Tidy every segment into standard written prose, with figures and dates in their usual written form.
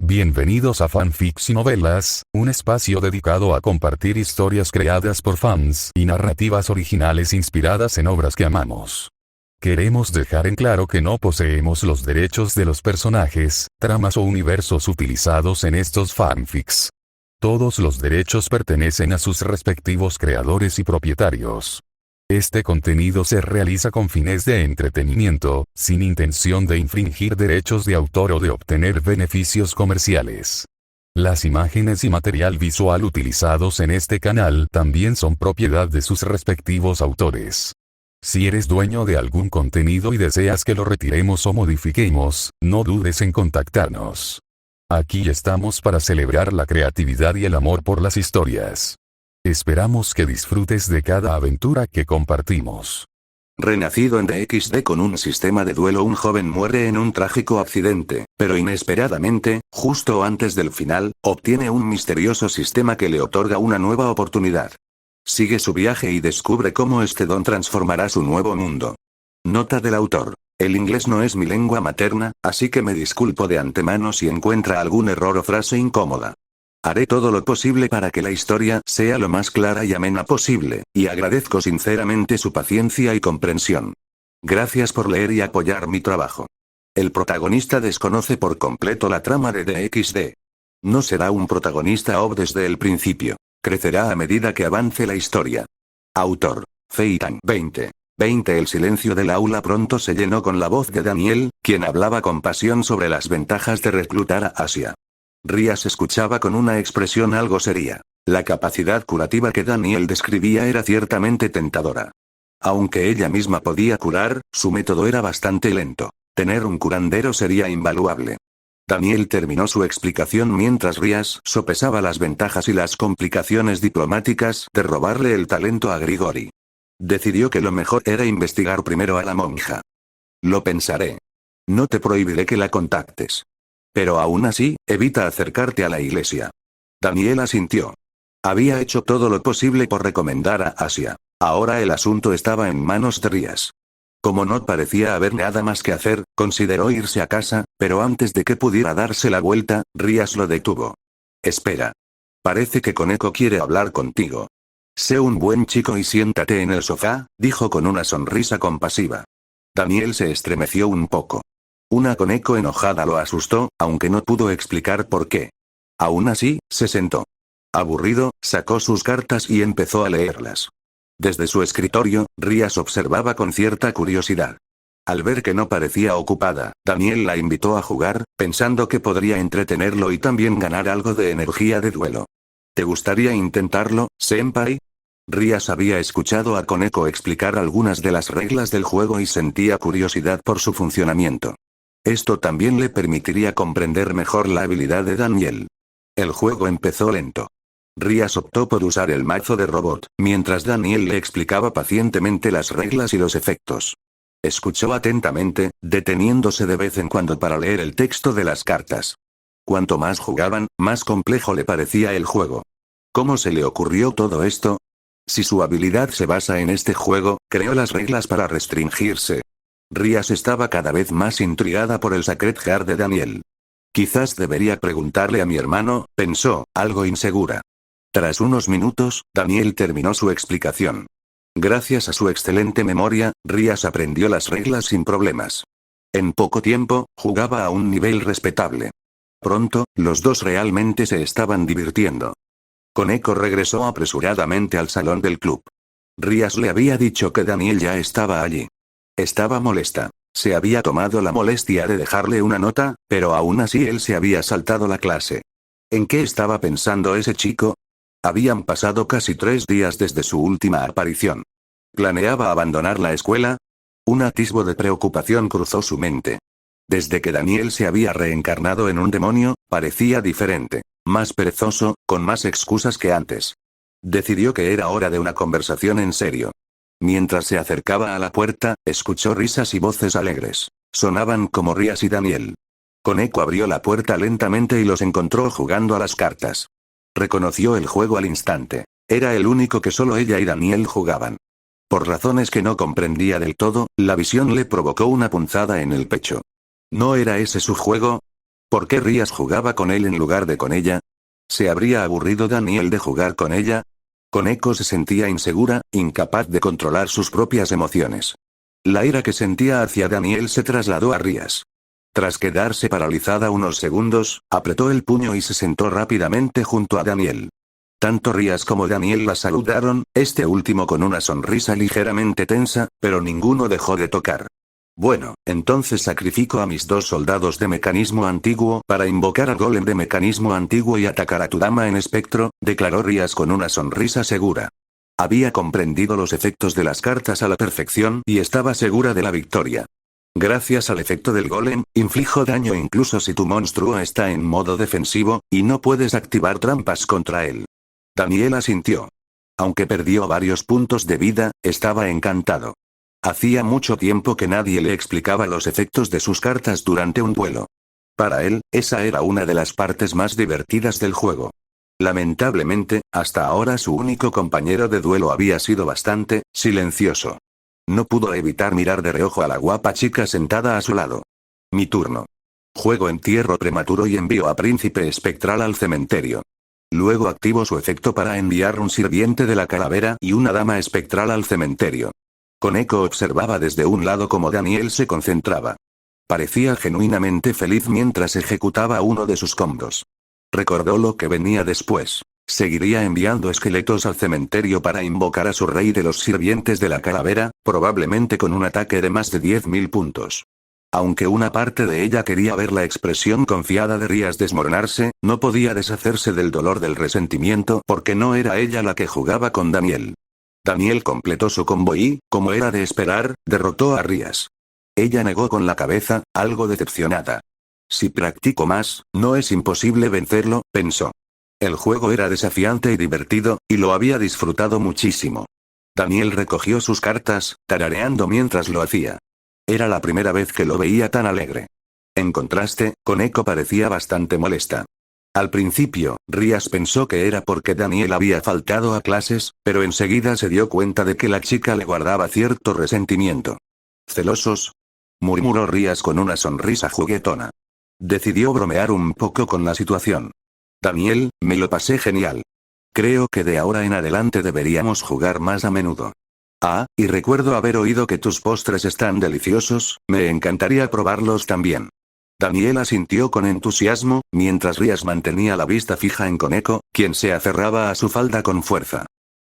Bienvenidos a Fanfics y Novelas, un espacio dedicado a compartir historias creadas por fans y narrativas originales inspiradas en obras que amamos. Queremos dejar en claro que no poseemos los derechos de los personajes, tramas o universos utilizados en estos fanfics. Todos los derechos pertenecen a sus respectivos creadores y propietarios. Este contenido se realiza con fines de entretenimiento, sin intención de infringir derechos de autor o de obtener beneficios comerciales. Las imágenes y material visual utilizados en este canal también son propiedad de sus respectivos autores. Si eres dueño de algún contenido y deseas que lo retiremos o modifiquemos, no dudes en contactarnos. Aquí estamos para celebrar la creatividad y el amor por las historias. Esperamos que disfrutes de cada aventura que compartimos. Renacido en DXD con un sistema de duelo, un joven muere en un trágico accidente, pero inesperadamente, justo antes del final, obtiene un misterioso sistema que le otorga una nueva oportunidad. Sigue su viaje y descubre cómo este don transformará su nuevo mundo. Nota del autor. El inglés no es mi lengua materna, así que me disculpo de antemano si encuentra algún error o frase incómoda. Haré todo lo posible para que la historia sea lo más clara y amena posible, y agradezco sinceramente su paciencia y comprensión. Gracias por leer y apoyar mi trabajo. El protagonista desconoce por completo la trama de DXD. No será un protagonista OV desde el principio. Crecerá a medida que avance la historia. Autor. Feitan 2020. El silencio del aula pronto se llenó con la voz de Daniel, quien hablaba con pasión sobre las ventajas de reclutar a Asia. Rias escuchaba con una expresión algo seria. La capacidad curativa que Daniel describía era ciertamente tentadora. Aunque ella misma podía curar, su método era bastante lento. Tener un curandero sería invaluable. Daniel terminó su explicación mientras Rias sopesaba las ventajas y las complicaciones diplomáticas de robarle el talento a Grigori. Decidió que lo mejor era investigar primero a la monja. Lo pensaré. No te prohibiré que la contactes. Pero aún así, evita acercarte a la iglesia. Daniel asintió. Había hecho todo lo posible por recomendar a Asia. Ahora el asunto estaba en manos de Rias. Como no parecía haber nada más que hacer, consideró irse a casa, pero antes de que pudiera darse la vuelta, Rias lo detuvo. Espera. Parece que Koneko quiere hablar contigo. Sé un buen chico y siéntate en el sofá, dijo con una sonrisa compasiva. Daniel se estremeció un poco. Una Koneko enojada lo asustó, aunque no pudo explicar por qué. Aún así, se sentó. Aburrido, sacó sus cartas y empezó a leerlas. Desde su escritorio, Rias observaba con cierta curiosidad. Al ver que no parecía ocupada, Daniel la invitó a jugar, pensando que podría entretenerlo y también ganar algo de energía de duelo. ¿Te gustaría intentarlo, senpai? Rias había escuchado a Koneko explicar algunas de las reglas del juego y sentía curiosidad por su funcionamiento. Esto también le permitiría comprender mejor la habilidad de Daniel. El juego empezó lento. Rias optó por usar el mazo de robot, mientras Daniel le explicaba pacientemente las reglas y los efectos. Escuchó atentamente, deteniéndose de vez en cuando para leer el texto de las cartas. Cuanto más jugaban, más complejo le parecía el juego. ¿Cómo se le ocurrió todo esto? Si su habilidad se basa en este juego, creó las reglas para restringirse. Rias estaba cada vez más intrigada por el Sacred Heart de Daniel. Quizás debería preguntarle a mi hermano, pensó, algo insegura. Tras unos minutos, Daniel terminó su explicación. Gracias a su excelente memoria, Rias aprendió las reglas sin problemas. En poco tiempo, jugaba a un nivel respetable. Pronto, los dos realmente se estaban divirtiendo. Koneko regresó apresuradamente al salón del club. Rias le había dicho que Daniel ya estaba allí. Estaba molesta. Se había tomado la molestia de dejarle una nota, pero aún así él se había saltado la clase. ¿En qué estaba pensando ese chico? Habían pasado casi 3 días desde su última aparición. ¿Planeaba abandonar la escuela? Un atisbo de preocupación cruzó su mente. Desde que Daniel se había reencarnado en un demonio, parecía diferente, más perezoso, con más excusas que antes. Decidió que era hora de una conversación en serio. Mientras se acercaba a la puerta, escuchó risas y voces alegres. Sonaban como Rias y Daniel. Koneko abrió la puerta lentamente y los encontró jugando a las cartas. Reconoció el juego al instante. Era el único que solo ella y Daniel jugaban. Por razones que no comprendía del todo, la visión le provocó una punzada en el pecho. ¿No era ese su juego? ¿Por qué Rías jugaba con él en lugar de con ella? ¿Se habría aburrido Daniel de jugar con ella? Koneko se sentía insegura, incapaz de controlar sus propias emociones. La ira que sentía hacia Daniel se trasladó a Rías. Tras quedarse paralizada unos segundos, apretó el puño y se sentó rápidamente junto a Daniel. Tanto Rías como Daniel la saludaron, este último con una sonrisa ligeramente tensa, pero ninguno dejó de tocar. Bueno, entonces sacrifico a mis 2 soldados de mecanismo antiguo para invocar al golem de mecanismo antiguo y atacar a tu dama en espectro, declaró Rías con una sonrisa segura. Había comprendido los efectos de las cartas a la perfección y estaba segura de la victoria. Gracias al efecto del golem, inflijo daño incluso si tu monstruo está en modo defensivo, y no puedes activar trampas contra él. Daniel asintió. Aunque perdió varios puntos de vida, estaba encantado. Hacía mucho tiempo que nadie le explicaba los efectos de sus cartas durante un duelo. Para él, esa era una de las partes más divertidas del juego. Lamentablemente, hasta ahora su único compañero de duelo había sido bastante silencioso. No pudo evitar mirar de reojo a la guapa chica sentada a su lado. Mi turno. Juego entierro prematuro y envío a Príncipe Espectral al cementerio. Luego activo su efecto para enviar un sirviente de la calavera y una dama espectral al cementerio. Koneko observaba desde un lado cómo Daniel se concentraba. Parecía genuinamente feliz mientras ejecutaba uno de sus combos. Recordó lo que venía después. Seguiría enviando esqueletos al cementerio para invocar a su rey de los sirvientes de la calavera, probablemente con un ataque de más de 10.000 puntos. Aunque una parte de ella quería ver la expresión confiada de Rías desmoronarse, no podía deshacerse del dolor del resentimiento porque no era ella la que jugaba con Daniel. Daniel completó su combo y, como era de esperar, derrotó a Rías. Ella negó con la cabeza, algo decepcionada. Si practico más, no es imposible vencerlo, pensó. El juego era desafiante y divertido, y lo había disfrutado muchísimo. Daniel recogió sus cartas, tarareando mientras lo hacía. Era la primera vez que lo veía tan alegre. En contraste, Koneko parecía bastante molesta. Al principio, Rías pensó que era porque Daniel había faltado a clases, pero enseguida se dio cuenta de que la chica le guardaba cierto resentimiento. ¿Celosos?, murmuró Rías con una sonrisa juguetona. Decidió bromear un poco con la situación. Daniel, me lo pasé genial. Creo que de ahora en adelante deberíamos jugar más a menudo. Ah, y recuerdo haber oído que tus postres están deliciosos, me encantaría probarlos también. Daniel asintió con entusiasmo, mientras Rías mantenía la vista fija en Koneko, quien se aferraba a su falda con fuerza.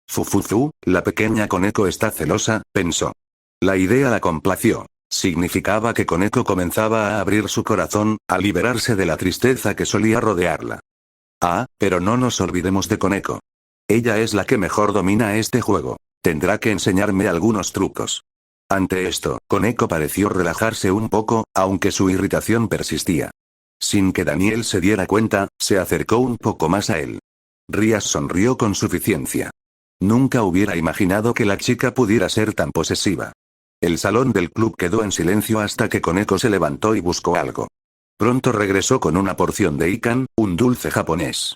Fufufu, la pequeña Koneko está celosa, pensó. La idea la complació. Significaba que Koneko comenzaba a abrir su corazón, a liberarse de la tristeza que solía rodearla. Ah, pero no nos olvidemos de Koneko. Ella es la que mejor domina este juego. Tendrá que enseñarme algunos trucos. Ante esto, Koneko pareció relajarse un poco, aunque su irritación persistía. Sin que Daniel se diera cuenta, se acercó un poco más a él. Rías sonrió con suficiencia. Nunca hubiera imaginado que la chica pudiera ser tan posesiva. El salón del club quedó en silencio hasta que Koneko se levantó y buscó algo. Pronto regresó con una porción de ikan, un dulce japonés.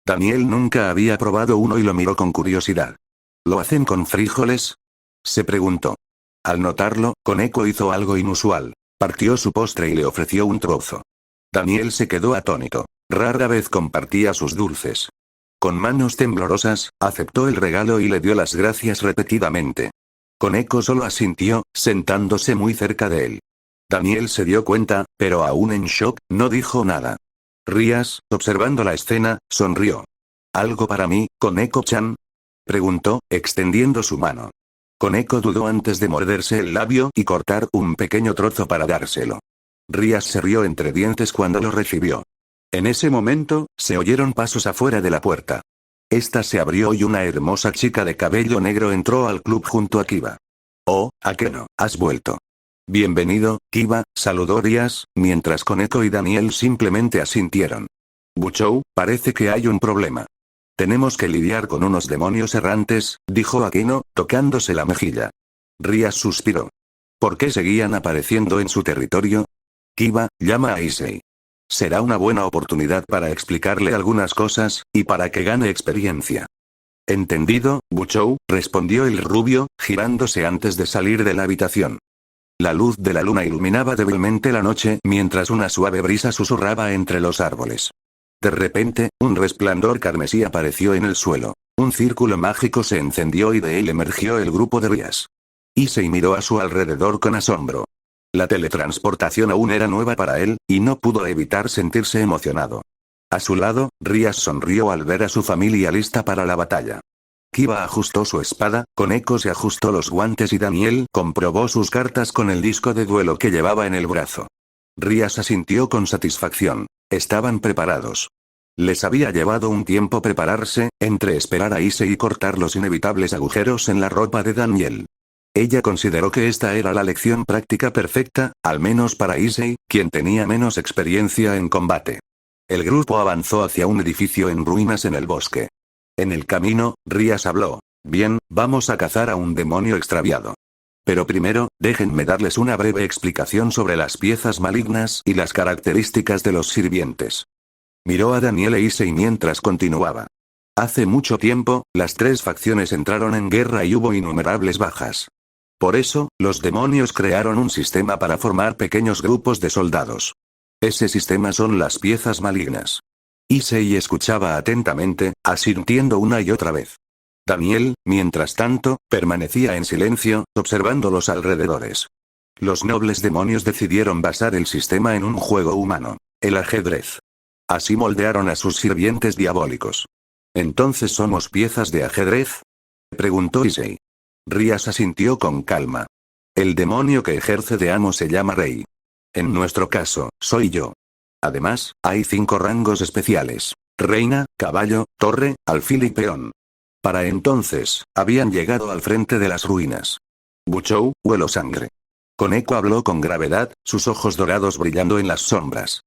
Daniel nunca había probado uno y lo miró con curiosidad. ¿Lo hacen con frijoles?, se preguntó. Al notarlo, Koneko hizo algo inusual. Partió su postre y le ofreció un trozo. Daniel se quedó atónito. Rara vez compartía sus dulces. Con manos temblorosas, aceptó el regalo y le dio las gracias repetidamente. Koneko solo asintió, sentándose muy cerca de él. Daniel se dio cuenta, pero aún en shock, no dijo nada. Rías, observando la escena, sonrió. ¿Algo para mí, Koneko-chan?, preguntó, extendiendo su mano. Koneko dudó antes de morderse el labio y cortar un pequeño trozo para dárselo. Rías se rió entre dientes cuando lo recibió. En ese momento, se oyeron pasos afuera de la puerta. Esta se abrió y una hermosa chica de cabello negro entró al club junto a Kiba. Oh, Akeno, has vuelto. Bienvenido, Kiba, saludó Rías, mientras Koneko y Daniel simplemente asintieron. Buchou, parece que hay un problema. Tenemos que lidiar con unos demonios errantes, dijo Akeno, tocándose la mejilla. Rías suspiró. ¿Por qué seguían apareciendo en su territorio? Kiba, llama a Issei. Será una buena oportunidad para explicarle algunas cosas, y para que gane experiencia. Entendido, Buchou, respondió el rubio, girándose antes de salir de la habitación. La luz de la luna iluminaba débilmente la noche mientras una suave brisa susurraba entre los árboles. De repente, un resplandor carmesí apareció en el suelo. Un círculo mágico se encendió y de él emergió el grupo de Rías. Issei miró a su alrededor con asombro. La teletransportación aún era nueva para él, y no pudo evitar sentirse emocionado. A su lado, Rías sonrió al ver a su familia lista para la batalla. Kiba ajustó su espada, Koneko se ajustó los guantes y Daniel comprobó sus cartas con el disco de duelo que llevaba en el brazo. Rías asintió con satisfacción. Estaban preparados. Les había llevado un tiempo prepararse, entre esperar a Issei y cortar los inevitables agujeros en la ropa de Daniel. Ella consideró que esta era la lección práctica perfecta, al menos para Issei, quien tenía menos experiencia en combate. El grupo avanzó hacia un edificio en ruinas en el bosque. En el camino, Rías habló. Bien, vamos a cazar a un demonio extraviado. Pero primero, déjenme darles una breve explicación sobre las piezas malignas y las características de los sirvientes. Miró a Daniel e Issei mientras continuaba. Hace mucho tiempo, las tres facciones entraron en guerra y hubo innumerables bajas. Por eso, los demonios crearon un sistema para formar pequeños grupos de soldados. Ese sistema son las piezas malignas. Issei escuchaba atentamente, asintiendo una y otra vez. Daniel, mientras tanto, permanecía en silencio, observando los alrededores. Los nobles demonios decidieron basar el sistema en un juego humano, el ajedrez. Así moldearon a sus sirvientes diabólicos. ¿Entonces somos piezas de ajedrez?, preguntó Issei. Rías asintió con calma. El demonio que ejerce de amo se llama rey. En nuestro caso, soy yo. Además, hay 5 rangos especiales: reina, caballo, torre, alfil y peón. Para entonces, habían llegado al frente de las ruinas. Buchou, huelo sangre. Koneko habló con gravedad, sus ojos dorados brillando en las sombras.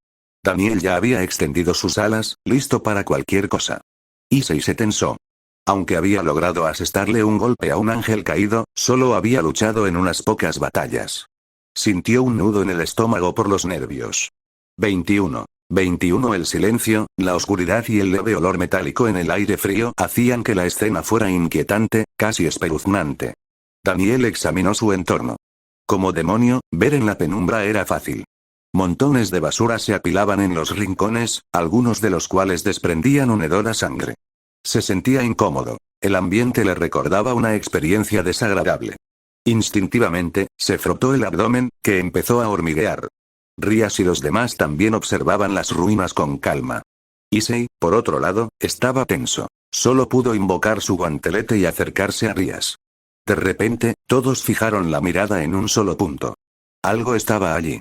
Daniel ya había extendido sus alas, listo para cualquier cosa. Issei se tensó. Aunque había logrado asestarle un golpe a un ángel caído, solo había luchado en unas pocas batallas. Sintió un nudo en el estómago por los nervios. 21. El silencio, la oscuridad y el leve olor metálico en el aire frío hacían que la escena fuera inquietante, casi espeluznante. Daniel examinó su entorno. Como demonio, ver en la penumbra era fácil. Montones de basura se apilaban en los rincones, algunos de los cuales desprendían un hedor a sangre. Se sentía incómodo. El ambiente le recordaba una experiencia desagradable. Instintivamente, se frotó el abdomen, que empezó a hormiguear. Rías y los demás también observaban las ruinas con calma. Issei, por otro lado, estaba tenso. Solo pudo invocar su guantelete y acercarse a Rías. De repente, todos fijaron la mirada en un solo punto. Algo estaba allí.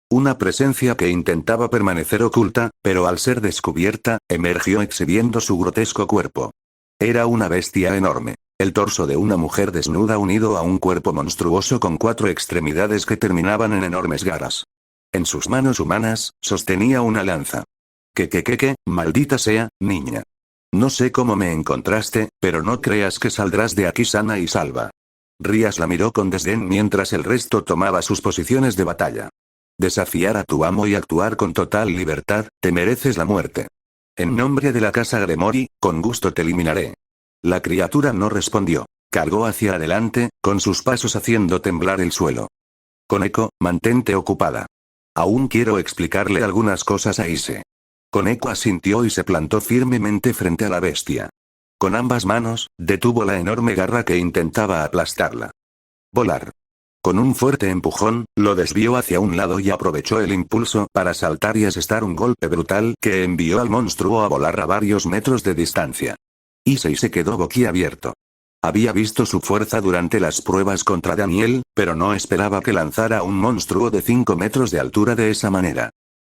Una presencia que intentaba permanecer oculta, pero al ser descubierta, emergió exhibiendo su grotesco cuerpo. Era una bestia enorme. El torso de una mujer desnuda unido a un cuerpo monstruoso con 4 extremidades que terminaban en enormes garras. En sus manos humanas, sostenía una lanza. ¿Qué, maldita sea, niña? No sé cómo me encontraste, pero no creas que saldrás de aquí sana y salva. Rías la miró con desdén mientras el resto tomaba sus posiciones de batalla. Desafiar a tu amo y actuar con total libertad, te mereces la muerte. En nombre de la casa Gremori, con gusto te eliminaré. La criatura no respondió. Cargó hacia adelante, con sus pasos haciendo temblar el suelo. Koneko, mantente ocupada. Aún quiero explicarle algunas cosas a Issei. Koneko asintió y se plantó firmemente frente a la bestia. Con ambas manos, detuvo la enorme garra que intentaba aplastarla. Volar. Con un fuerte empujón, lo desvió hacia un lado y aprovechó el impulso para saltar y asestar un golpe brutal que envió al monstruo a volar a varios metros de distancia. Issei se quedó boquiabierto. Había visto su fuerza durante las pruebas contra Daniel, pero no esperaba que lanzara a un monstruo de 5 metros de altura de esa manera.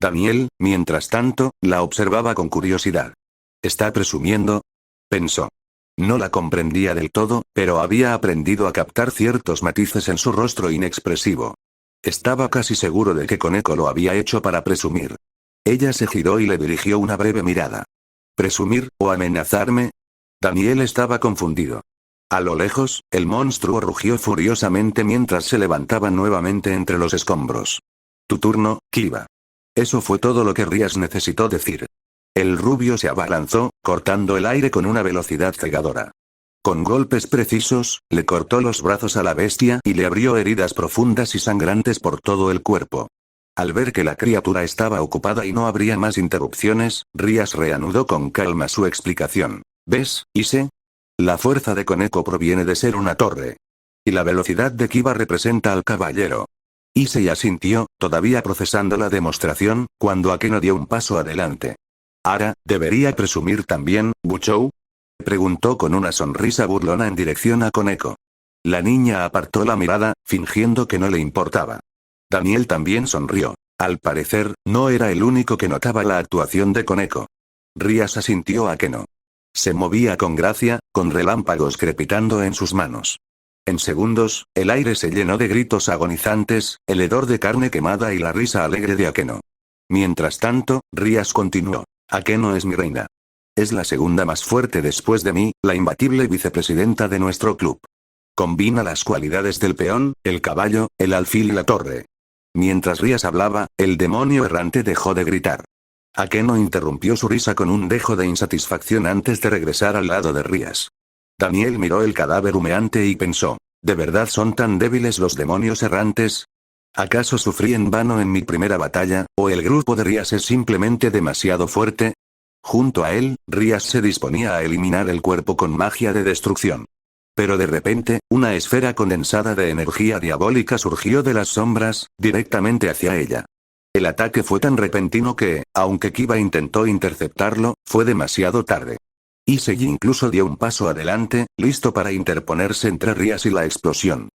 Daniel, mientras tanto, la observaba con curiosidad. ¿Está presumiendo?, pensó. No la comprendía del todo, pero había aprendido a captar ciertos matices en su rostro inexpresivo. Estaba casi seguro de que Koneko lo había hecho para presumir. Ella se giró y le dirigió una breve mirada. ¿Presumir, o amenazarme? Daniel estaba confundido. A lo lejos, el monstruo rugió furiosamente mientras se levantaba nuevamente entre los escombros. Tu turno, Kiba. Eso fue todo lo que Rías necesitó decir. El rubio se abalanzó, cortando el aire con una velocidad cegadora. Con golpes precisos, le cortó los brazos a la bestia y le abrió heridas profundas y sangrantes por todo el cuerpo. Al ver que la criatura estaba ocupada y no habría más interrupciones, Rías reanudó con calma su explicación. ¿Ves, Ise? La fuerza de Koneko proviene de ser una torre. Y la velocidad de Kiba representa al caballero. Issei asintió, todavía procesando la demostración, cuando Akeno dio un paso adelante. ¿Ahora, debería presumir también, Buchou? Preguntó con una sonrisa burlona en dirección a Koneko. La niña apartó la mirada, fingiendo que no le importaba. Daniel también sonrió. Al parecer, no era el único que notaba la actuación de Koneko. Rías asintió a Akeno. Se movía con gracia, con relámpagos crepitando en sus manos. En segundos, el aire se llenó de gritos agonizantes, el hedor de carne quemada y la risa alegre de Akeno. Mientras tanto, Rías continuó. Akeno es mi reina. Es la segunda más fuerte después de mí, la imbatible vicepresidenta de nuestro club. Combina las cualidades del peón, el caballo, el alfil y la torre. Mientras Rías hablaba, el demonio errante dejó de gritar. Akeno interrumpió su risa con un dejo de insatisfacción antes de regresar al lado de Rías. Daniel miró el cadáver humeante y pensó, ¿de verdad son tan débiles los demonios errantes? ¿Acaso sufrí en vano en mi primera batalla, o el grupo de Rías es simplemente demasiado fuerte? Junto a él, Rías se disponía a eliminar el cuerpo con magia de destrucción. Pero de repente, una esfera condensada de energía diabólica surgió de las sombras, directamente hacia ella. El ataque fue tan repentino que, aunque Kiba intentó interceptarlo, fue demasiado tarde. Issei incluso dio un paso adelante, listo para interponerse entre Rías y la explosión.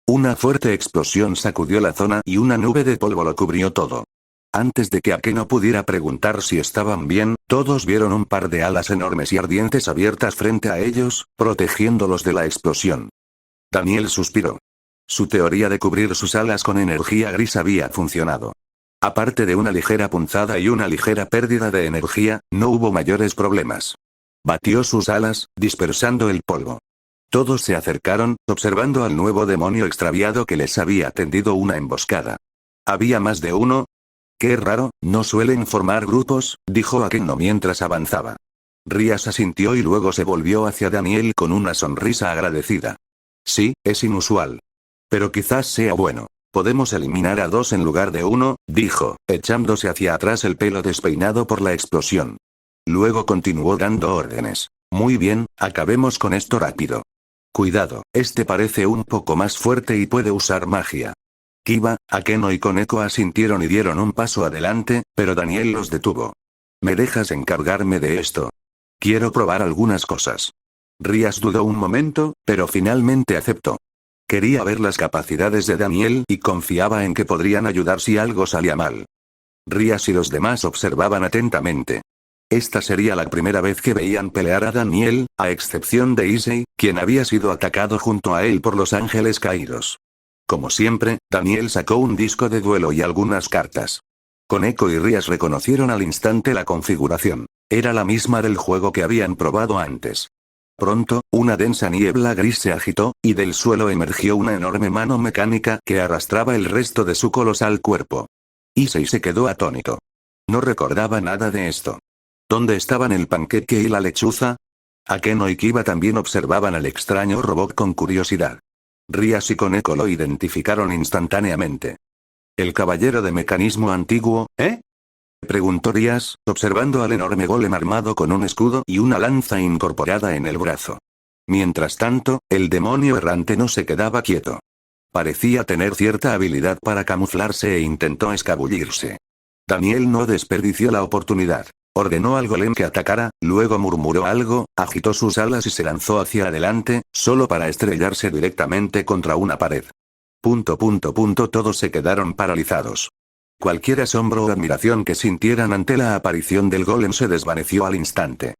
Una fuerte explosión sacudió la zona y una nube de polvo lo cubrió todo. Antes de que Akeno pudiera preguntar si estaban bien, todos vieron un par de alas enormes y ardientes abiertas frente a ellos, protegiéndolos de la explosión. Daniel suspiró. Su teoría de cubrir sus alas con energía gris había funcionado. Aparte de una ligera punzada y una ligera pérdida de energía, no hubo mayores problemas. Batió sus alas, dispersando el polvo. Todos se acercaron, observando al nuevo demonio extraviado que les había tendido una emboscada. ¿Había más de uno? Qué raro, no suelen formar grupos, dijo Akeno mientras avanzaba. Rías asintió y luego se volvió hacia Daniel con una sonrisa agradecida. Sí, es inusual. Pero quizás sea bueno. Podemos eliminar a 2 en lugar de 1, dijo, echándose hacia atrás el pelo despeinado por la explosión. Luego continuó dando órdenes. Muy bien, acabemos con esto rápido. Cuidado, este parece un poco más fuerte y puede usar magia. Kiba, Akeno y Koneko asintieron y dieron un paso adelante, pero Daniel los detuvo. ¿Me dejas encargarme de esto? Quiero probar algunas cosas. Rías dudó un momento, pero finalmente aceptó. Quería ver las capacidades de Daniel y confiaba en que podrían ayudar si algo salía mal. Rías y los demás observaban atentamente. Esta sería la primera vez que veían pelear a Daniel, a excepción de Issei, quien había sido atacado junto a él por los ángeles caídos. Como siempre, Daniel sacó un disco de duelo y algunas cartas. Koneko y Rías reconocieron al instante la configuración. Era la misma del juego que habían probado antes. Pronto, una densa niebla gris se agitó, y del suelo emergió una enorme mano mecánica que arrastraba el resto de su colosal cuerpo. Issei se quedó atónito. No recordaba nada de esto. ¿Dónde estaban el panqueque y la lechuza? Akeno y Kiba también observaban al extraño robot con curiosidad. Rías y Koneko lo identificaron instantáneamente. ¿El caballero de mecanismo antiguo, preguntó Rías, observando al enorme golem armado con un escudo y una lanza incorporada en el brazo. Mientras tanto, el demonio errante no se quedaba quieto. Parecía tener cierta habilidad para camuflarse e intentó escabullirse. Daniel no desperdició la oportunidad. Ordenó al golem que atacara, luego murmuró algo, agitó sus alas y se lanzó hacia adelante, solo para estrellarse directamente contra una pared. Todos se quedaron paralizados. Cualquier asombro o admiración que sintieran ante la aparición del golem se desvaneció al instante.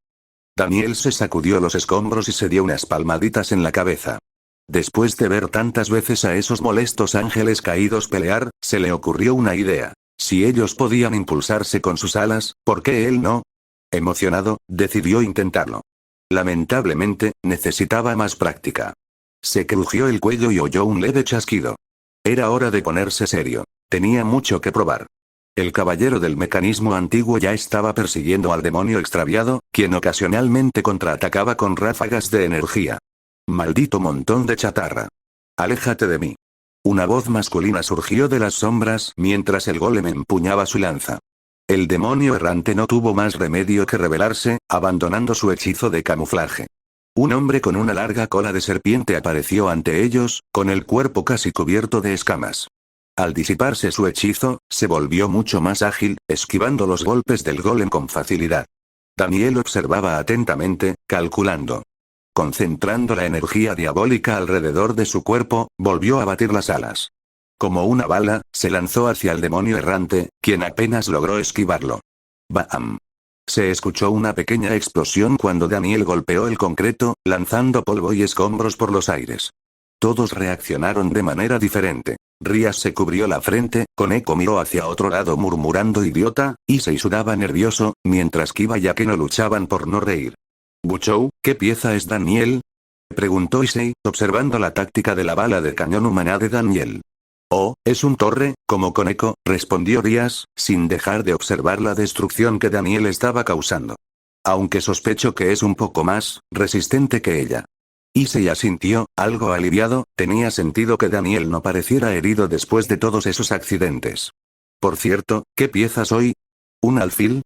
Daniel se sacudió los escombros y se dio unas palmaditas en la cabeza. Después de ver tantas veces a esos molestos ángeles caídos pelear, se le ocurrió una idea. Si ellos podían impulsarse con sus alas, ¿por qué él no? Emocionado, decidió intentarlo. Lamentablemente, necesitaba más práctica. Se crujió el cuello y oyó un leve chasquido. Era hora de ponerse serio. Tenía mucho que probar. El caballero del mecanismo antiguo ya estaba persiguiendo al demonio extraviado, quien ocasionalmente contraatacaba con ráfagas de energía. Maldito montón de chatarra. Aléjate de mí. Una voz masculina surgió de las sombras mientras el golem empuñaba su lanza. El demonio errante no tuvo más remedio que rebelarse, abandonando su hechizo de camuflaje. Un hombre con una larga cola de serpiente apareció ante ellos, con el cuerpo casi cubierto de escamas. Al disiparse su hechizo, se volvió mucho más ágil, esquivando los golpes del golem con facilidad. Daniel observaba atentamente, calculando. Concentrando la energía diabólica alrededor de su cuerpo, volvió a batir las alas. Como una bala, se lanzó hacia el demonio errante, quien apenas logró esquivarlo. ¡Bam! Se escuchó una pequeña explosión cuando Daniel golpeó el concreto, lanzando polvo y escombros por los aires. Todos reaccionaron de manera diferente. Rías se cubrió la frente, Koneko miró hacia otro lado murmurando idiota, Issei sudaba nervioso, mientras Kiba y Akeno luchaban por no reír. «Buchou, ¿qué pieza es Daniel?», preguntó Issei, observando la táctica de la bala de cañón humana de Daniel. «Oh, es un torre, como Koneko», respondió Rías, sin dejar de observar la destrucción que Daniel estaba causando. Aunque sospecho que es un poco más resistente que ella. Issei asintió, algo aliviado, tenía sentido que Daniel no pareciera herido después de todos esos accidentes. «Por cierto, ¿qué pieza soy? ¿Un alfil?»,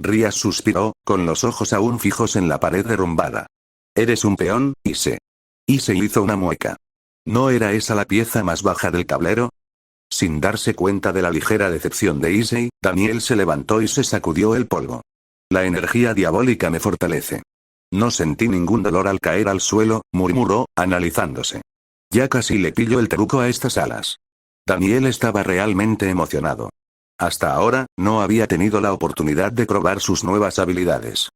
Rías suspiró, con los ojos aún fijos en la pared derrumbada. «Eres un peón, Issei». Issei hizo una mueca. ¿No era esa la pieza más baja del tablero? Sin darse cuenta de la ligera decepción de Issei, Daniel se levantó y se sacudió el polvo. «La energía diabólica me fortalece». «No sentí ningún dolor al caer al suelo», murmuró, analizándose. «Ya casi le pillo el truco a estas alas». Daniel estaba realmente emocionado. Hasta ahora, no había tenido la oportunidad de probar sus nuevas habilidades.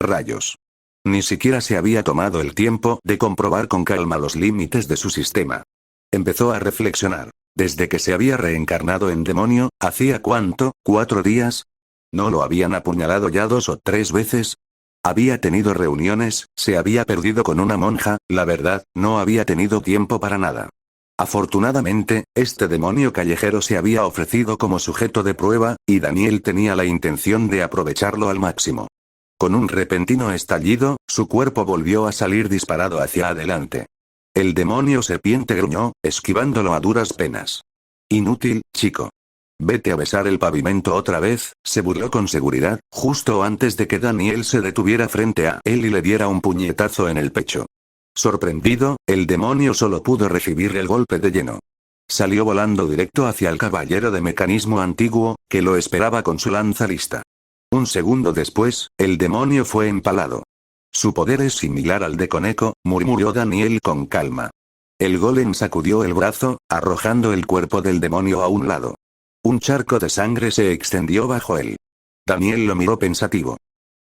Rayos. Ni siquiera se había tomado el tiempo de comprobar con calma los límites de su sistema. Empezó a reflexionar. Desde que se había reencarnado en demonio, ¿hacía cuánto? ¿4 días? ¿No lo habían apuñalado ya 2 o 3 veces? Había tenido reuniones, se había perdido con una monja, la verdad, no había tenido tiempo para nada. Afortunadamente, este demonio callejero se había ofrecido como sujeto de prueba, y Daniel tenía la intención de aprovecharlo al máximo. Con un repentino estallido, su cuerpo volvió a salir disparado hacia adelante. El demonio serpiente gruñó, esquivándolo a duras penas. «Inútil, chico. Vete a besar el pavimento otra vez», se burló con seguridad, justo antes de que Daniel se detuviera frente a él y le diera un puñetazo en el pecho. Sorprendido, el demonio solo pudo recibir el golpe de lleno. Salió volando directo hacia el caballero de mecanismo antiguo, que lo esperaba con su lanza lista. Un segundo después, el demonio fue empalado. «Su poder es similar al de Koneko», murmuró Daniel con calma. El golem sacudió el brazo, arrojando el cuerpo del demonio a un lado. Un charco de sangre se extendió bajo él. Daniel lo miró pensativo.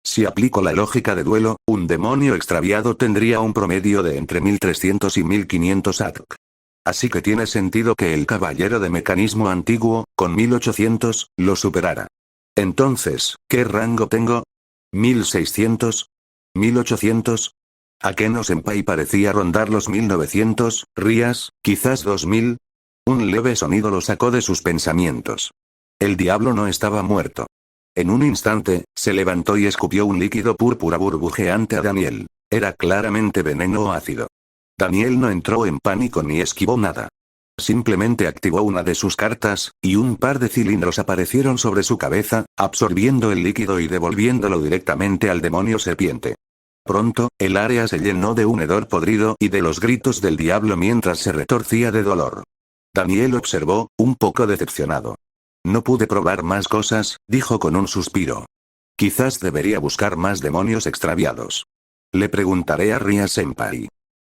Si aplico la lógica de duelo, un demonio extraviado tendría un promedio de entre 1300 y 1500 ATK. Así que tiene sentido que el caballero de mecanismo antiguo, con 1800, lo superara. Entonces, ¿qué rango tengo? ¿1600? ¿1800? Akeno-senpai parecía rondar los 1900, Rías, quizás 2000. Un leve sonido lo sacó de sus pensamientos. El diablo no estaba muerto. En un instante, se levantó y escupió un líquido púrpura burbujeante a Daniel. Era claramente veneno o ácido. Daniel no entró en pánico ni esquivó nada. Simplemente activó una de sus cartas, y un par de cilindros aparecieron sobre su cabeza, absorbiendo el líquido y devolviéndolo directamente al demonio serpiente. Pronto, el área se llenó de un hedor podrido y de los gritos del diablo mientras se retorcía de dolor. Daniel observó, un poco decepcionado. «No pude probar más cosas», dijo con un suspiro. «Quizás debería buscar más demonios extraviados. Le preguntaré a Ria-senpai».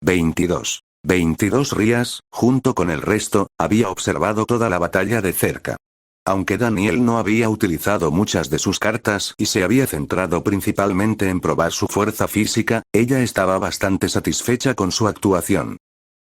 22. 22 Rías, junto con el resto, había observado toda la batalla de cerca. Aunque Daniel no había utilizado muchas de sus cartas y se había centrado principalmente en probar su fuerza física, ella estaba bastante satisfecha con su actuación.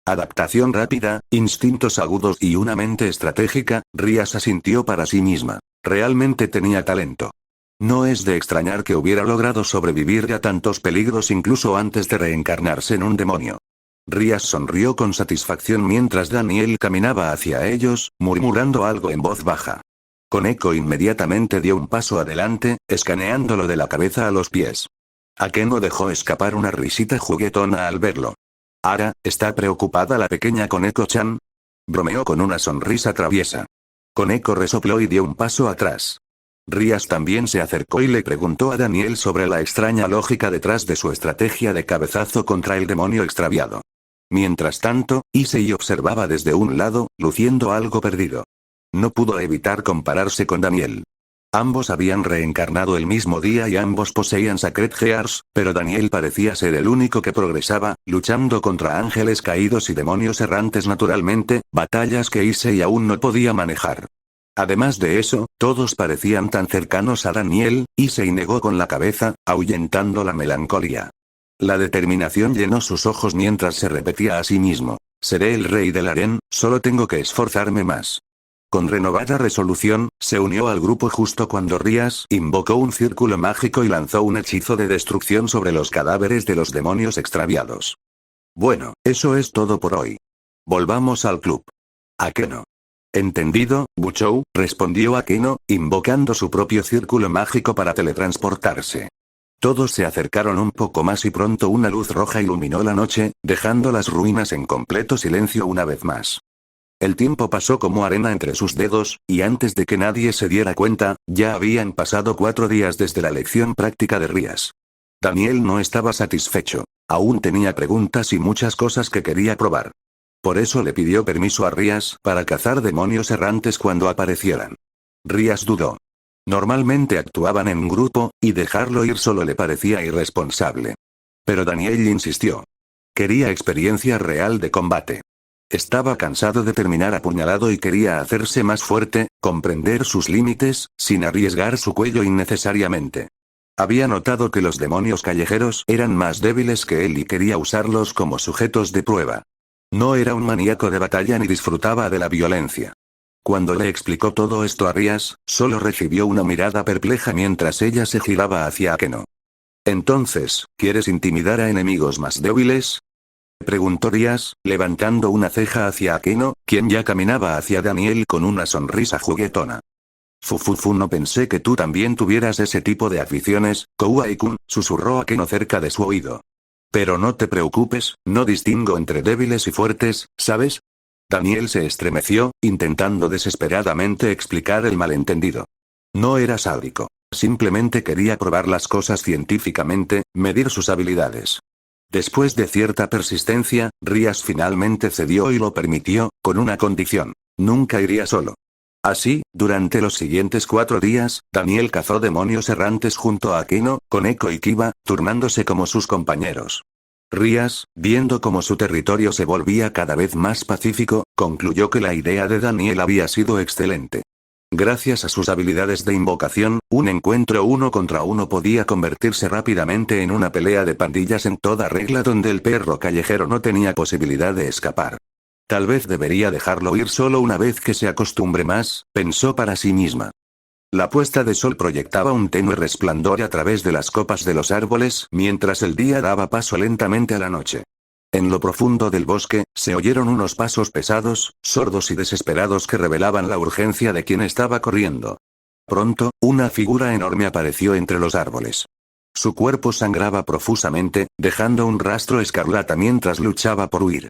Adaptación rápida, instintos agudos y una mente estratégica, Rías asintió para sí misma. Realmente tenía talento. No es de extrañar que hubiera logrado sobrevivir a tantos peligros incluso antes de reencarnarse en un demonio. Rías sonrió con satisfacción mientras Daniel caminaba hacia ellos, murmurando algo en voz baja. Koneko inmediatamente dio un paso adelante, escaneándolo de la cabeza a los pies. Akeno dejó escapar una risita juguetona al verlo. Ara, ¿está preocupada la pequeña Koneko-chan? Bromeó con una sonrisa traviesa. Koneko resopló y dio un paso atrás. Rias también se acercó y le preguntó a Daniel sobre la extraña lógica detrás de su estrategia de cabezazo contra el demonio extraviado. Mientras tanto, Issei observaba desde un lado, luciendo algo perdido. No pudo evitar compararse con Daniel. Ambos habían reencarnado el mismo día y ambos poseían Sacred Gears, pero Daniel parecía ser el único que progresaba, luchando contra ángeles caídos y demonios errantes naturalmente, batallas que Issei aún no podía manejar. Además de eso, todos parecían tan cercanos a Daniel, Issei negó con la cabeza, ahuyentando la melancolía. La determinación llenó sus ojos mientras se repetía a sí mismo. Seré el rey del harén, solo tengo que esforzarme más. Con renovada resolución, se unió al grupo justo cuando Rias invocó un círculo mágico y lanzó un hechizo de destrucción sobre los cadáveres de los demonios extraviados. Bueno, eso es todo por hoy. Volvamos al club. Akeno. Entendido, Buchou, respondió Akeno, invocando su propio círculo mágico para teletransportarse. Todos se acercaron un poco más y pronto una luz roja iluminó la noche, dejando las ruinas en completo silencio una vez más. El tiempo pasó como arena entre sus dedos, y antes de que nadie se diera cuenta, ya habían pasado 4 días desde la lección práctica de Rias. Daniel no estaba satisfecho. Aún tenía preguntas y muchas cosas que quería probar. Por eso le pidió permiso a Rias para cazar demonios errantes cuando aparecieran. Rias dudó. Normalmente actuaban en grupo, y dejarlo ir solo le parecía irresponsable. Pero Daniel insistió. Quería experiencia real de combate. Estaba cansado de terminar apuñalado y quería hacerse más fuerte, comprender sus límites, sin arriesgar su cuello innecesariamente. Había notado que los demonios callejeros eran más débiles que él y quería usarlos como sujetos de prueba. No era un maníaco de batalla ni disfrutaba de la violencia. Cuando le explicó todo esto a Rias, solo recibió una mirada perpleja mientras ella se giraba hacia Akeno. Entonces, ¿quieres intimidar a enemigos más débiles? Preguntó Rias, levantando una ceja hacia Akeno, quien ya caminaba hacia Daniel con una sonrisa juguetona. Fufufu, no pensé que tú también tuvieras ese tipo de aficiones, Kouai-kun, susurró Akeno cerca de su oído. Pero no te preocupes, no distingo entre débiles y fuertes, ¿sabes? Daniel se estremeció, intentando desesperadamente explicar el malentendido. No era sádico. Simplemente quería probar las cosas científicamente, medir sus habilidades. Después de cierta persistencia, Rias finalmente cedió y lo permitió, con una condición. Nunca iría solo. Así, durante los siguientes 4 días, Daniel cazó demonios errantes junto a Akeno, Koneko y Kiba, turnándose como sus compañeros. Rias, viendo cómo su territorio se volvía cada vez más pacífico, concluyó que la idea de Daniel había sido excelente. Gracias a sus habilidades de invocación, un encuentro 1 contra 1 podía convertirse rápidamente en una pelea de pandillas en toda regla donde el perro callejero no tenía posibilidad de escapar. Tal vez debería dejarlo ir solo una vez que se acostumbre más, pensó para sí misma. La puesta de sol proyectaba un tenue resplandor a través de las copas de los árboles mientras el día daba paso lentamente a la noche. En lo profundo del bosque, se oyeron unos pasos pesados, sordos y desesperados que revelaban la urgencia de quien estaba corriendo. Pronto, una figura enorme apareció entre los árboles. Su cuerpo sangraba profusamente, dejando un rastro escarlata mientras luchaba por huir.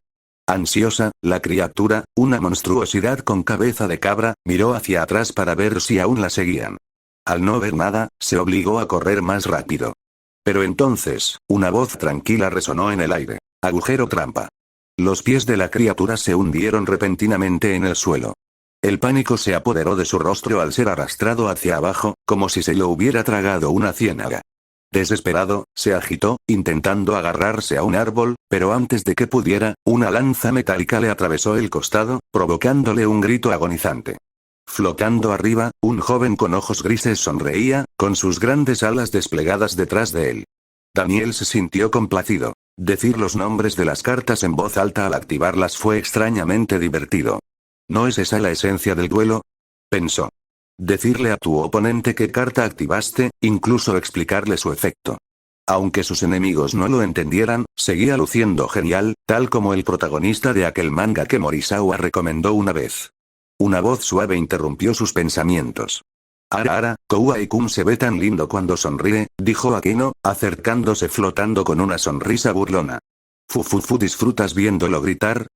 Ansiosa, la criatura, una monstruosidad con cabeza de cabra, miró hacia atrás para ver si aún la seguían. Al no ver nada, se obligó a correr más rápido. Pero entonces, una voz tranquila resonó en el aire. Agujero trampa. Los pies de la criatura se hundieron repentinamente en el suelo. El pánico se apoderó de su rostro al ser arrastrado hacia abajo, como si se lo hubiera tragado una ciénaga. Desesperado, se agitó, intentando agarrarse a un árbol, pero antes de que pudiera, una lanza metálica le atravesó el costado, provocándole un grito agonizante. Flotando arriba, un joven con ojos grises sonreía, con sus grandes alas desplegadas detrás de él. Daniel se sintió complacido. Decir los nombres de las cartas en voz alta al activarlas fue extrañamente divertido. ¿No es esa la esencia del duelo? Pensó. Decirle a tu oponente qué carta activaste, incluso explicarle su efecto. Aunque sus enemigos no lo entendieran, seguía luciendo genial, tal como el protagonista de aquel manga que Morisawa recomendó una vez. Una voz suave interrumpió sus pensamientos. Ara, Kouai-kun se ve tan lindo cuando sonríe, dijo Akeno, acercándose flotando con una sonrisa burlona. Fu, ¿disfrutas viéndolo gritar?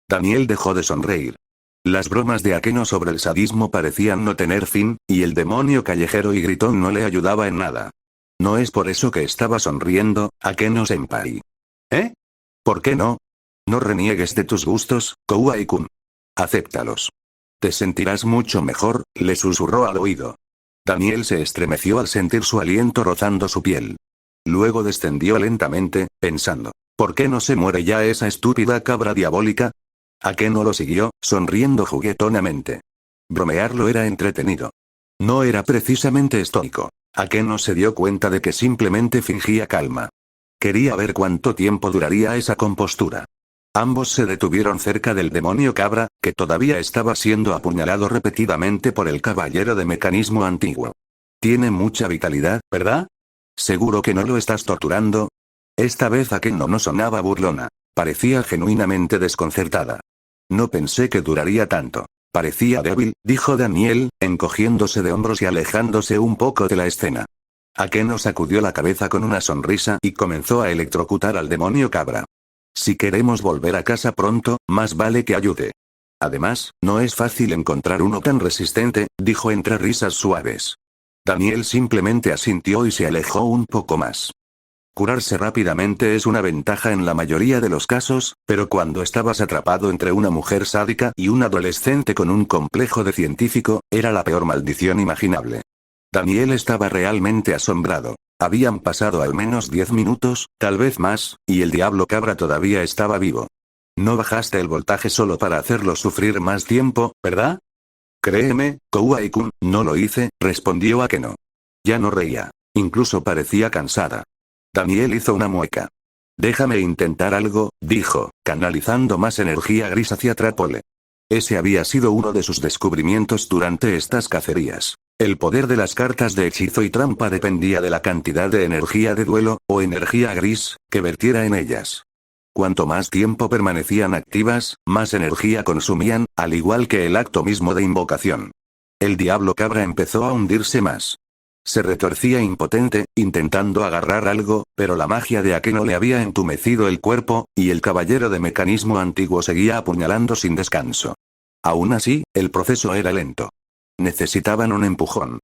Daniel dejó de sonreír. Las bromas de Akeno sobre el sadismo parecían no tener fin, y el demonio callejero y gritón no le ayudaba en nada. No es por eso que estaba sonriendo, Akeno-senpai. ¿Eh? ¿Por qué no? No reniegues de tus gustos, Kouai-kun. Acéptalos. Te sentirás mucho mejor, le susurró al oído. Daniel se estremeció al sentir su aliento rozando su piel. Luego descendió lentamente, pensando, ¿por qué no se muere ya esa estúpida cabra diabólica? Akeno lo siguió, sonriendo juguetonamente. Bromearlo era entretenido. No era precisamente estoico. Akeno se dio cuenta de que simplemente fingía calma. Quería ver cuánto tiempo duraría esa compostura. Ambos se detuvieron cerca del demonio cabra, que todavía estaba siendo apuñalado repetidamente por el caballero de mecanismo antiguo. Tiene mucha vitalidad, ¿verdad? ¿Seguro que no lo estás torturando? Esta vez Akeno no sonaba burlona. Parecía genuinamente desconcertada. No pensé que duraría tanto. Parecía débil, dijo Daniel, encogiéndose de hombros y alejándose un poco de la escena. Akeno sacudió la cabeza con una sonrisa y comenzó a electrocutar al demonio cabra. Si queremos volver a casa pronto, más vale que ayude. Además, no es fácil encontrar uno tan resistente, dijo entre risas suaves. Daniel simplemente asintió y se alejó un poco más. Curarse rápidamente es una ventaja en la mayoría de los casos, pero cuando estabas atrapado entre una mujer sádica y un adolescente con un complejo de científico, era la peor maldición imaginable. Daniel estaba realmente asombrado. Habían pasado al menos 10 minutos, tal vez más, y el diablo cabra todavía estaba vivo. No bajaste el voltaje solo para hacerlo sufrir más tiempo, ¿verdad? Créeme, Kouai-kun, no lo hice, respondió Akeno. Ya no reía. Incluso parecía cansada. Daniel hizo una mueca. Déjame intentar algo, dijo, canalizando más energía gris hacia Trapole. Ese había sido uno de sus descubrimientos durante estas cacerías. El poder de las cartas de hechizo y trampa dependía de la cantidad de energía de duelo, o energía gris, que vertiera en ellas. Cuanto más tiempo permanecían activas, más energía consumían, al igual que el acto mismo de invocación. El diablo cabra empezó a hundirse más. Se retorcía impotente, intentando agarrar algo, pero la magia de Akeno le había entumecido el cuerpo, y el caballero de mecanismo antiguo seguía apuñalando sin descanso. Aún así, el proceso era lento. Necesitaban un empujón.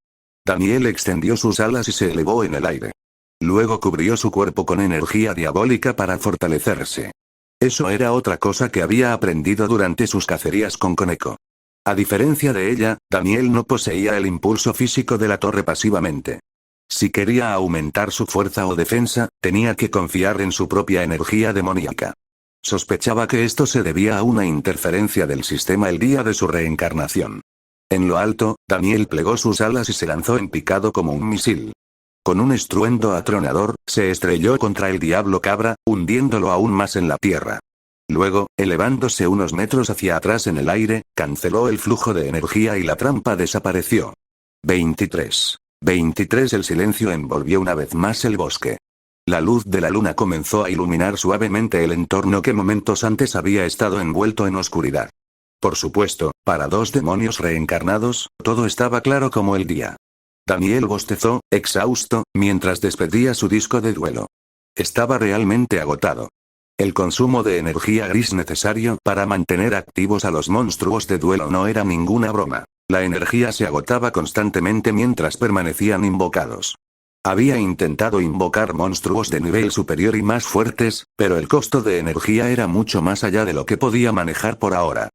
Daniel extendió sus alas y se elevó en el aire. Luego cubrió su cuerpo con energía diabólica para fortalecerse. Eso era otra cosa que había aprendido durante sus cacerías con Koneko. A diferencia de ella, Daniel no poseía el impulso físico de la torre pasivamente. Si quería aumentar su fuerza o defensa, tenía que confiar en su propia energía demoníaca. Sospechaba que esto se debía a una interferencia del sistema el día de su reencarnación. En lo alto, Daniel plegó sus alas y se lanzó en picado como un misil. Con un estruendo atronador, se estrelló contra el diablo cabra, hundiéndolo aún más en la tierra. Luego, elevándose unos metros hacia atrás en el aire, canceló el flujo de energía y la trampa desapareció. 23. El silencio envolvió una vez más el bosque. La luz de la luna comenzó a iluminar suavemente el entorno que momentos antes había estado envuelto en oscuridad. Por supuesto, para dos demonios reencarnados, todo estaba claro como el día. Daniel bostezó, exhausto, mientras despedía su disco de duelo. Estaba realmente agotado. El consumo de energía gris necesario para mantener activos a los monstruos de duelo no era ninguna broma. La energía se agotaba constantemente mientras permanecían invocados. Había intentado invocar monstruos de nivel superior y más fuertes, pero el costo de energía era mucho más allá de lo que podía manejar por ahora.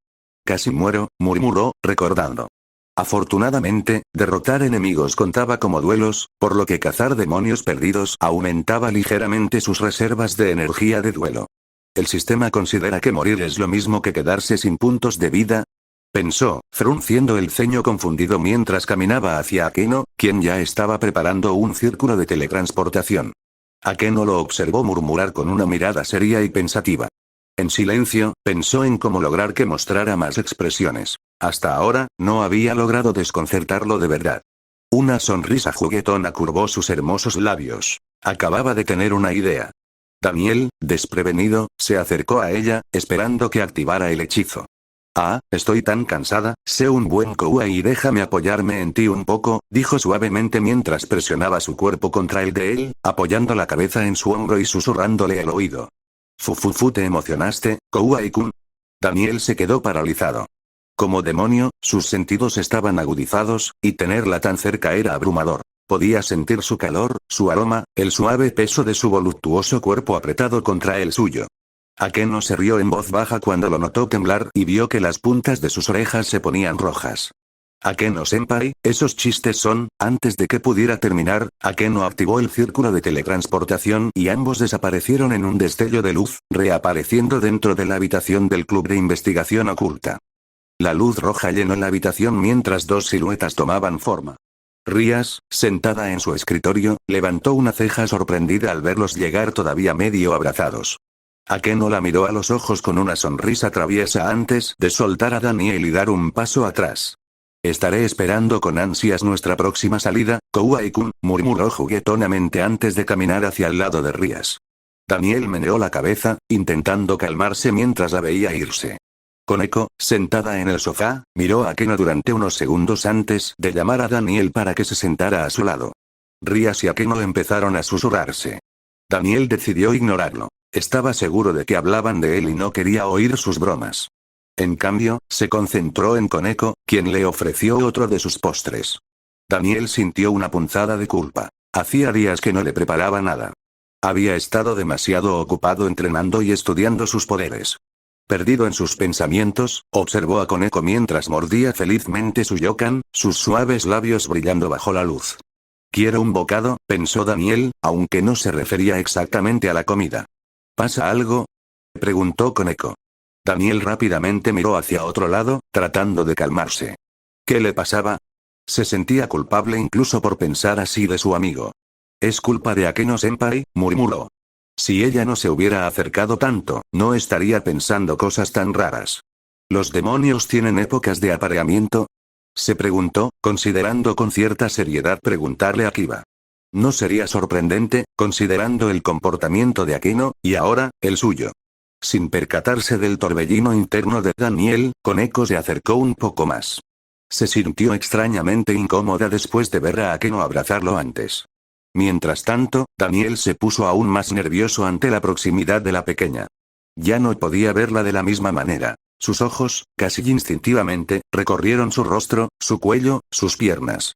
Casi muero, murmuró, recordando. Afortunadamente, derrotar enemigos contaba como duelos, por lo que cazar demonios perdidos aumentaba ligeramente sus reservas de energía de duelo. ¿El sistema considera que morir es lo mismo que quedarse sin puntos de vida? Pensó, frunciendo el ceño confundido mientras caminaba hacia Akeno, quien ya estaba preparando un círculo de teletransportación. Akeno lo observó murmurar con una mirada seria y pensativa. En silencio, pensó en cómo lograr que mostrara más expresiones. Hasta ahora, no había logrado desconcertarlo de verdad. Una sonrisa juguetona curvó sus hermosos labios. Acababa de tener una idea. Daniel, desprevenido, se acercó a ella, esperando que activara el hechizo. Ah, estoy tan cansada, sé un buen Kouai y déjame apoyarme en ti un poco, dijo suavemente mientras presionaba su cuerpo contra el de él, apoyando la cabeza en su hombro y susurrándole al oído. Fufufu, ¿te emocionaste, Kouai-kun? Daniel se quedó paralizado. Como demonio, sus sentidos estaban agudizados, y tenerla tan cerca era abrumador. Podía sentir su calor, su aroma, el suave peso de su voluptuoso cuerpo apretado contra el suyo. Akeno se rió en voz baja cuando lo notó temblar y vio que las puntas de sus orejas se ponían rojas. Akeno-senpai, esos chistes son. Antes de que pudiera terminar, Akeno activó el círculo de teletransportación y ambos desaparecieron en un destello de luz, reapareciendo dentro de la habitación del club de investigación oculta. La luz roja llenó la habitación mientras dos siluetas tomaban forma. Rías, sentada en su escritorio, levantó una ceja sorprendida al verlos llegar todavía medio abrazados. Akeno la miró a los ojos con una sonrisa traviesa antes de soltar a Daniel y dar un paso atrás. Estaré esperando con ansias nuestra próxima salida, Kouai-kun, murmuró juguetonamente antes de caminar hacia el lado de Rías. Daniel meneó la cabeza, intentando calmarse mientras la veía irse. Koneko, sentada en el sofá, miró a Akeno durante unos segundos antes de llamar a Daniel para que se sentara a su lado. Rías y Akeno empezaron a susurrarse. Daniel decidió ignorarlo. Estaba seguro de que hablaban de él y no quería oír sus bromas. En cambio, se concentró en Koneko, quien le ofreció otro de sus postres. Daniel sintió una punzada de culpa. Hacía días que no le preparaba nada. Había estado demasiado ocupado entrenando y estudiando sus poderes. Perdido en sus pensamientos, observó a Koneko mientras mordía felizmente su yokan, sus suaves labios brillando bajo la luz. «Quiero un bocado», pensó Daniel, aunque no se refería exactamente a la comida. «¿Pasa algo?», preguntó Koneko. Daniel rápidamente miró hacia otro lado, tratando de calmarse. ¿Qué le pasaba? Se sentía culpable incluso por pensar así de su amigo. «Es culpa de Akeno-senpai», murmuró. Si ella no se hubiera acercado tanto, no estaría pensando cosas tan raras. ¿Los demonios tienen épocas de apareamiento?, se preguntó, considerando con cierta seriedad preguntarle a Kiba. No sería sorprendente, considerando el comportamiento de Akeno, y ahora, el suyo. Sin percatarse del torbellino interno de Daniel, Koneko se acercó un poco más. Se sintió extrañamente incómoda después de ver a Akeno abrazarlo antes. Mientras tanto, Daniel se puso aún más nervioso ante la proximidad de la pequeña. Ya no podía verla de la misma manera. Sus ojos, casi instintivamente, recorrieron su rostro, su cuello, sus piernas.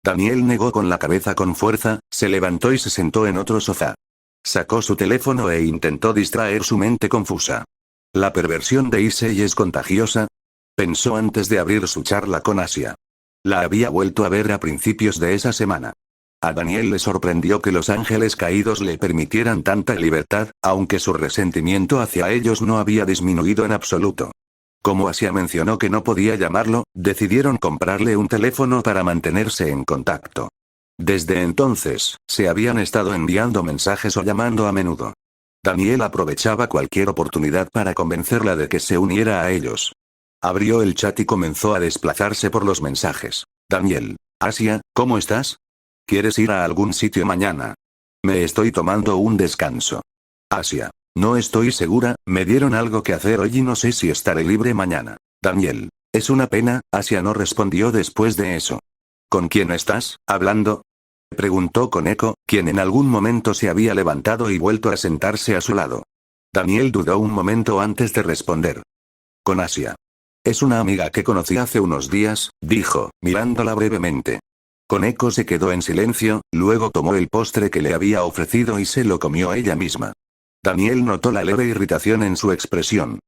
Daniel negó con la cabeza con fuerza, se levantó y se sentó en otro sofá. Sacó su teléfono e intentó distraer su mente confusa. ¿La perversión de Issei es contagiosa?, pensó antes de abrir su charla con Asia. La había vuelto a ver a principios de esa semana. A Daniel le sorprendió que los ángeles caídos le permitieran tanta libertad, aunque su resentimiento hacia ellos no había disminuido en absoluto. Como Asia mencionó que no podía llamarlo, decidieron comprarle un teléfono para mantenerse en contacto. Desde entonces, se habían estado enviando mensajes o llamando a menudo. Daniel aprovechaba cualquier oportunidad para convencerla de que se uniera a ellos. Abrió el chat y comenzó a desplazarse por los mensajes. Daniel. Asia, ¿cómo estás? ¿Quieres ir a algún sitio mañana? Me estoy tomando un descanso. Asia. No estoy segura, me dieron algo que hacer hoy y no sé si estaré libre mañana. Daniel. Es una pena, Asia no respondió después de eso. ¿Con quién estás hablando?, preguntó Koneko, quien en algún momento se había levantado y vuelto a sentarse a su lado. Daniel dudó un momento antes de responder. Con Asia. Es una amiga que conocí hace unos días, dijo, mirándola brevemente. Koneko se quedó en silencio, luego tomó el postre que le había ofrecido y se lo comió ella misma. Daniel notó la leve irritación en su expresión.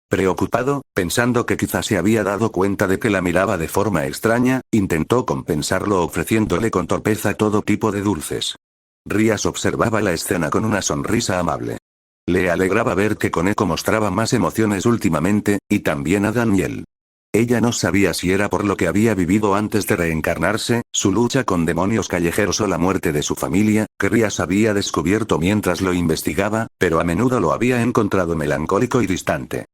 Preocupado, pensando que quizá se había dado cuenta de que la miraba de forma extraña, intentó compensarlo ofreciéndole con torpeza todo tipo de dulces. Rías observaba la escena con una sonrisa amable. Le alegraba ver que Koneko mostraba más emociones últimamente, y también a Daniel. Ella no sabía si era por lo que había vivido antes de reencarnarse, su lucha con demonios callejeros o la muerte de su familia, que Rías había descubierto mientras lo investigaba, pero a menudo lo había encontrado melancólico y distante.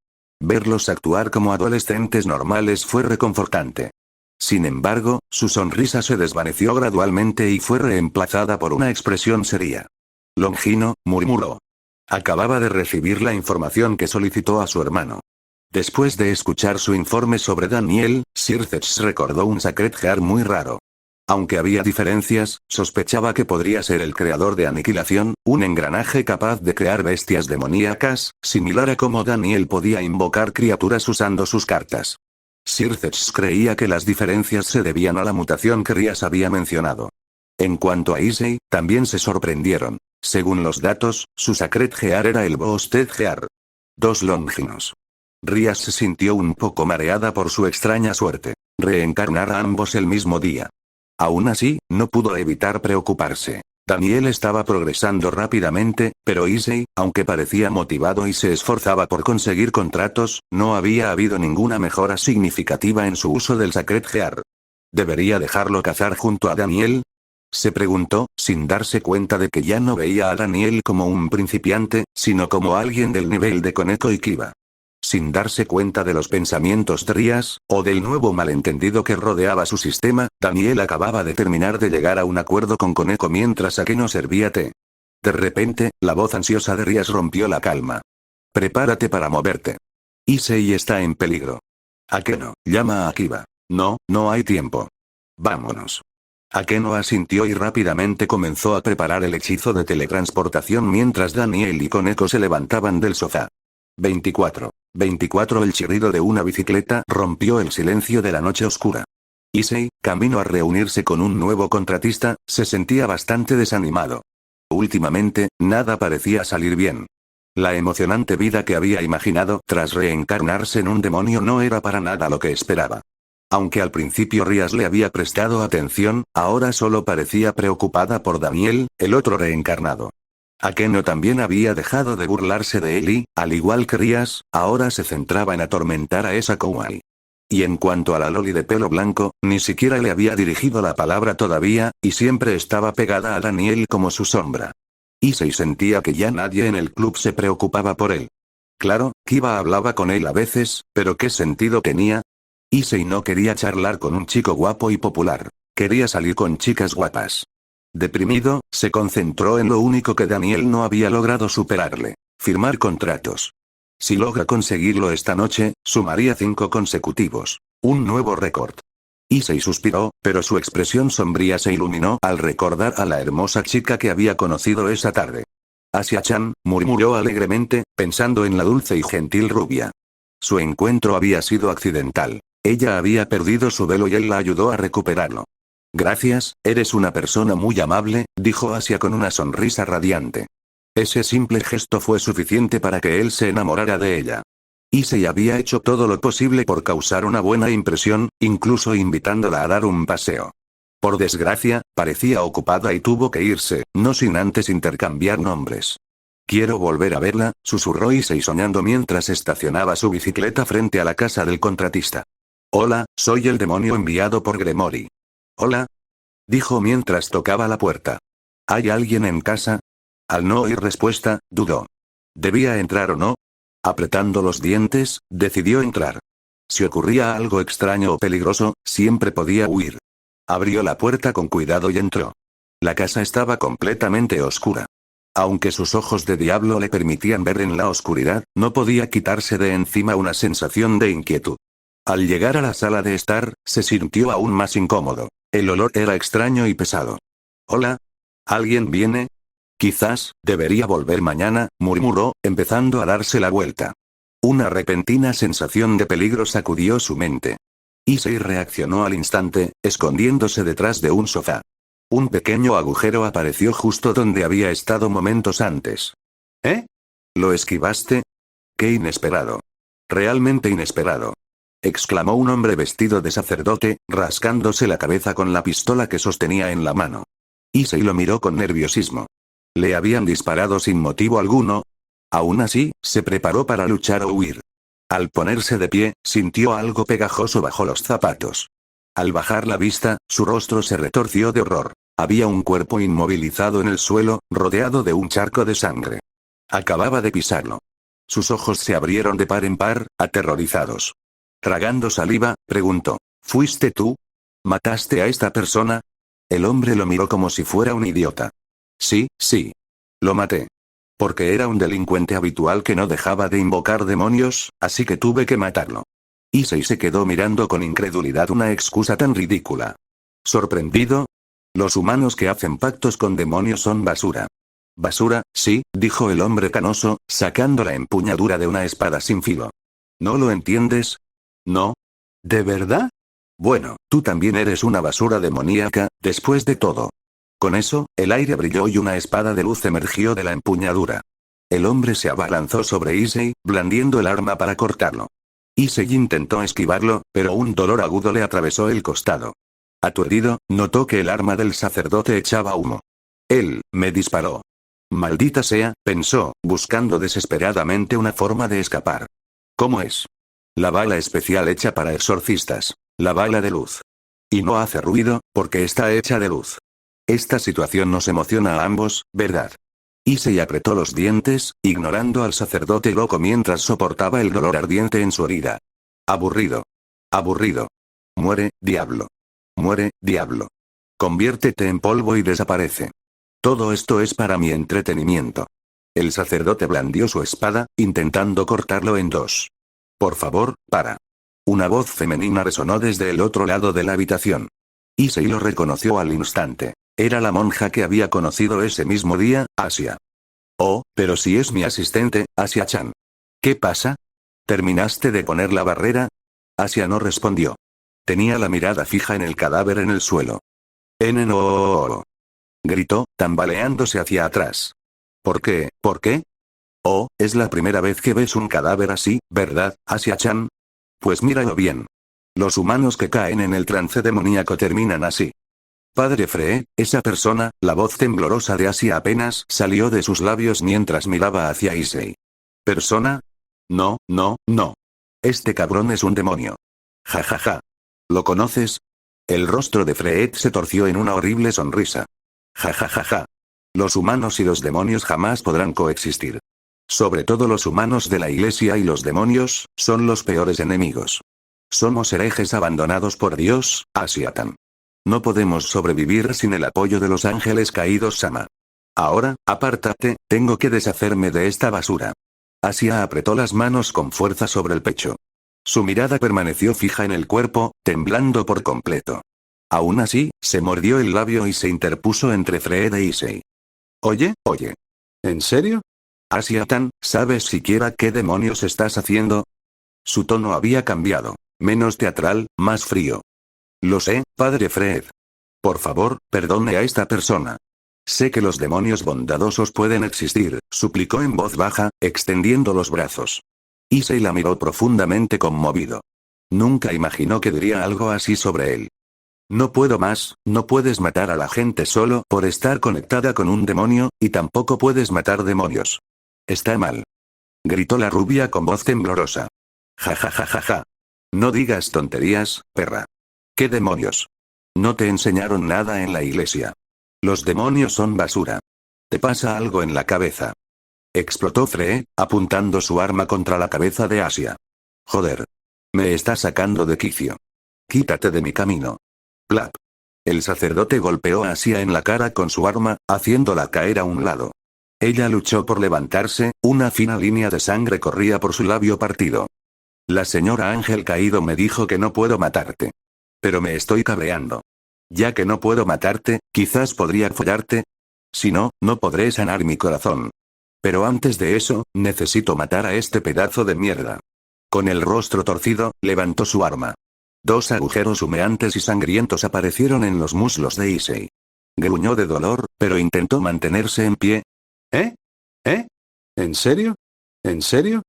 Verlos actuar como adolescentes normales fue reconfortante. Sin embargo, su sonrisa se desvaneció gradualmente y fue reemplazada por una expresión seria. Longino, murmuró. Acababa de recibir la información que solicitó a su hermano. Después de escuchar su informe sobre Daniel, Sir Zetch recordó un Sacred Heart muy raro. Aunque había diferencias, sospechaba que podría ser el creador de Aniquilación, un engranaje capaz de crear bestias demoníacas, similar a cómo Daniel podía invocar criaturas usando sus cartas. Sircex creía que las diferencias se debían a la mutación que Rías había mencionado. En cuanto a Issei, también se sorprendieron. Según los datos, su Sacred Gear era el Boosted Gear. 2 Longinos. Rías se sintió un poco mareada por su extraña suerte. Reencarnar a ambos el mismo día. Aún así, no pudo evitar preocuparse. Daniel estaba progresando rápidamente, pero Issei, aunque parecía motivado y se esforzaba por conseguir contratos, no había habido ninguna mejora significativa en su uso del Sacred Gear. ¿Debería dejarlo cazar junto a Daniel? Se preguntó, sin darse cuenta de que ya no veía a Daniel como un principiante, sino como alguien del nivel de Koneko y Kiba. Sin darse cuenta de los pensamientos de Rías, o del nuevo malentendido que rodeaba su sistema, Daniel acababa de terminar de llegar a un acuerdo con Koneko mientras Akeno servía té. De repente, la voz ansiosa de Rías rompió la calma. Prepárate para moverte. Issei está en peligro. Akeno, llama a Kiba. No, no hay tiempo. Vámonos. Akeno asintió y rápidamente comenzó a preparar el hechizo de teletransportación mientras Daniel y Koneko se levantaban del sofá. 24. El chirrido de una bicicleta rompió el silencio de la noche oscura. Issei, camino a reunirse con un nuevo contratista, se sentía bastante desanimado. Últimamente, nada parecía salir bien. La emocionante vida que había imaginado tras reencarnarse en un demonio no era para nada lo que esperaba. Aunque al principio Rías le había prestado atención, ahora solo parecía preocupada por Daniel, el otro reencarnado. Akeno también había dejado de burlarse de él y, al igual que Rías, ahora se centraba en atormentar a esa kawaii. Y en cuanto a la loli de pelo blanco, ni siquiera le había dirigido la palabra todavía, y siempre estaba pegada a Daniel como su sombra. Issei sentía que ya nadie en el club se preocupaba por él. Claro, Kiba hablaba con él a veces, pero ¿qué sentido tenía? Issei no quería charlar con un chico guapo y popular. Quería salir con chicas guapas. Deprimido, se concentró en lo único que Daniel no había logrado superarle: firmar contratos. Si logra conseguirlo esta noche, sumaría 5 consecutivos. Un nuevo récord. Issei suspiró, pero su expresión sombría se iluminó al recordar a la hermosa chica que había conocido esa tarde. Asia-chan, murmuró alegremente, pensando en la dulce y gentil rubia. Su encuentro había sido accidental. Ella había perdido su velo y él la ayudó a recuperarlo. Gracias, eres una persona muy amable, dijo Asia con una sonrisa radiante. Ese simple gesto fue suficiente para que él se enamorara de ella. Issei había hecho todo lo posible por causar una buena impresión, incluso invitándola a dar un paseo. Por desgracia, parecía ocupada y tuvo que irse, no sin antes intercambiar nombres. Quiero volver a verla, susurró Issei soñando mientras estacionaba su bicicleta frente a la casa del contratista. Hola, soy el demonio enviado por Gremory. Hola, dijo mientras tocaba la puerta. ¿Hay alguien en casa? Al no oír respuesta, dudó. ¿Debía entrar o no? Apretando los dientes, decidió entrar. Si ocurría algo extraño o peligroso, siempre podía huir. Abrió la puerta con cuidado y entró. La casa estaba completamente oscura. Aunque sus ojos de diablo le permitían ver en la oscuridad, no podía quitarse de encima una sensación de inquietud. Al llegar a la sala de estar, se sintió aún más incómodo. El olor era extraño y pesado. Hola. ¿Alguien viene? Quizás, debería volver mañana, murmuró, empezando a darse la vuelta. Una repentina sensación de peligro sacudió su mente. Issei reaccionó al instante, escondiéndose detrás de un sofá. Un pequeño agujero apareció justo donde había estado momentos antes. ¿Eh? ¿Lo esquivaste? ¡Qué inesperado! Realmente inesperado. Exclamó un hombre vestido de sacerdote, rascándose la cabeza con la pistola que sostenía en la mano. Issei lo miró con nerviosismo. ¿Le habían disparado sin motivo alguno? Aún así, se preparó para luchar o huir. Al ponerse de pie, sintió algo pegajoso bajo los zapatos. Al bajar la vista, su rostro se retorció de horror. Había un cuerpo inmovilizado en el suelo, rodeado de un charco de sangre. Acababa de pisarlo. Sus ojos se abrieron de par en par, aterrorizados. Tragando saliva, preguntó: ¿Fuiste tú? ¿Mataste a esta persona? El hombre lo miró como si fuera un idiota. Sí, sí. Lo maté. Porque era un delincuente habitual que no dejaba de invocar demonios, así que tuve que matarlo. Issei se quedó mirando con incredulidad una excusa tan ridícula. Sorprendido. Los humanos que hacen pactos con demonios son basura. Basura, sí, dijo el hombre canoso, sacando la empuñadura de una espada sin filo. ¿No lo entiendes? ¿No? ¿De verdad? Bueno, tú también eres una basura demoníaca, después de todo. Con eso, el aire brilló y una espada de luz emergió de la empuñadura. El hombre se abalanzó sobre Issei, blandiendo el arma para cortarlo. Issei intentó esquivarlo, pero un dolor agudo le atravesó el costado. Aturdido, notó que el arma del sacerdote echaba humo. Él, me disparó. Maldita sea, pensó, buscando desesperadamente una forma de escapar. ¿Cómo es? La bala especial hecha para exorcistas. La bala de luz. Y no hace ruido, porque está hecha de luz. Esta situación nos emociona a ambos, ¿verdad? Issei apretó los dientes, ignorando al sacerdote loco mientras soportaba el dolor ardiente en su herida. Aburrido. Aburrido. Muere, diablo. Muere, diablo. Conviértete en polvo y desaparece. Todo esto es para mi entretenimiento. El sacerdote blandió su espada, intentando cortarlo en dos. Por favor, para. Una voz femenina resonó desde el otro lado de la habitación. Issei lo reconoció al instante. Era la monja que había conocido ese mismo día, Asia. Oh, pero si es mi asistente, Asia-chan. ¿Qué pasa? ¿Terminaste de poner la barrera? Asia no respondió. Tenía la mirada fija en el cadáver en el suelo. No. Gritó, tambaleándose hacia atrás. ¿Por qué? ¿Por qué? Oh, es la primera vez que ves un cadáver así, ¿verdad, Asia-chan? Pues míralo bien. Los humanos que caen en el trance demoníaco terminan así. Padre Free, esa persona, la voz temblorosa de Asia apenas salió de sus labios mientras miraba hacia Issei. ¿Persona? No, no, no. Este cabrón es un demonio. Ja ja ja. ¿Lo conoces? El rostro de Freed se torció en una horrible sonrisa. Ja ja ja ja. Los humanos y los demonios jamás podrán coexistir. Sobre todo los humanos de la iglesia y los demonios, son los peores enemigos. Somos herejes abandonados por Dios, Asia-tan. No podemos sobrevivir sin el apoyo de los ángeles caídos Sama. Ahora, apártate, tengo que deshacerme de esta basura. Asia apretó las manos con fuerza sobre el pecho. Su mirada permaneció fija en el cuerpo, temblando por completo. Aún así, se mordió el labio y se interpuso entre Freed e Issei. Oye. ¿En serio? Asia-tan, ¿sabes siquiera qué demonios estás haciendo? Su tono había cambiado. Menos teatral, más frío. Lo sé, padre Freed. Por favor, perdone a esta persona. Sé que los demonios bondadosos pueden existir, suplicó en voz baja, extendiendo los brazos. Issei la miró profundamente conmovido. Nunca imaginó que diría algo así sobre él. No puedo más, no puedes matar a la gente solo por estar conectada con un demonio, y tampoco puedes matar demonios. Está mal. Gritó la rubia con voz temblorosa. Ja ja ja ja ja. No digas tonterías, perra. ¿Qué demonios? No te enseñaron nada en la iglesia. Los demonios son basura. ¿Te pasa algo en la cabeza? Explotó Free, apuntando su arma contra la cabeza de Asia. Joder. Me está sacando de quicio. Quítate de mi camino. Plap. El sacerdote golpeó a Asia en la cara con su arma, haciéndola caer a un lado. Ella luchó por levantarse, una fina línea de sangre corría por su labio partido. La señora Ángel Caído me dijo que no puedo matarte. Pero me estoy cabreando. Ya que no puedo matarte, quizás podría follarte. Si no, no podré sanar mi corazón. Pero antes de eso, necesito matar a este pedazo de mierda. Con el rostro torcido, levantó su arma. 2 agujeros humeantes y sangrientos aparecieron en los muslos de Issei. Gruñó de dolor, pero intentó mantenerse en pie. ¿Eh? ¿En serio? ¿En serio?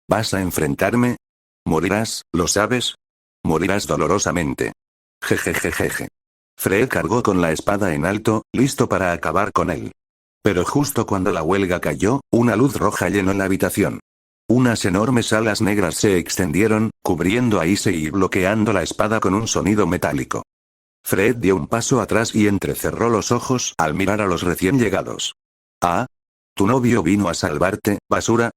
¿Vas a enfrentarme? Morirás, ¿lo sabes? Morirás dolorosamente. Jejejejeje. Free cargó con la espada en alto, listo para acabar con él. Pero justo cuando la huelga cayó, una luz roja llenó la habitación. Unas enormes alas negras se extendieron, cubriendo a Issei y bloqueando la espada con un sonido metálico. Fred dio un paso atrás y entrecerró los ojos al mirar a los recién llegados. Ah. ¿Tu novio vino a salvarte, basura?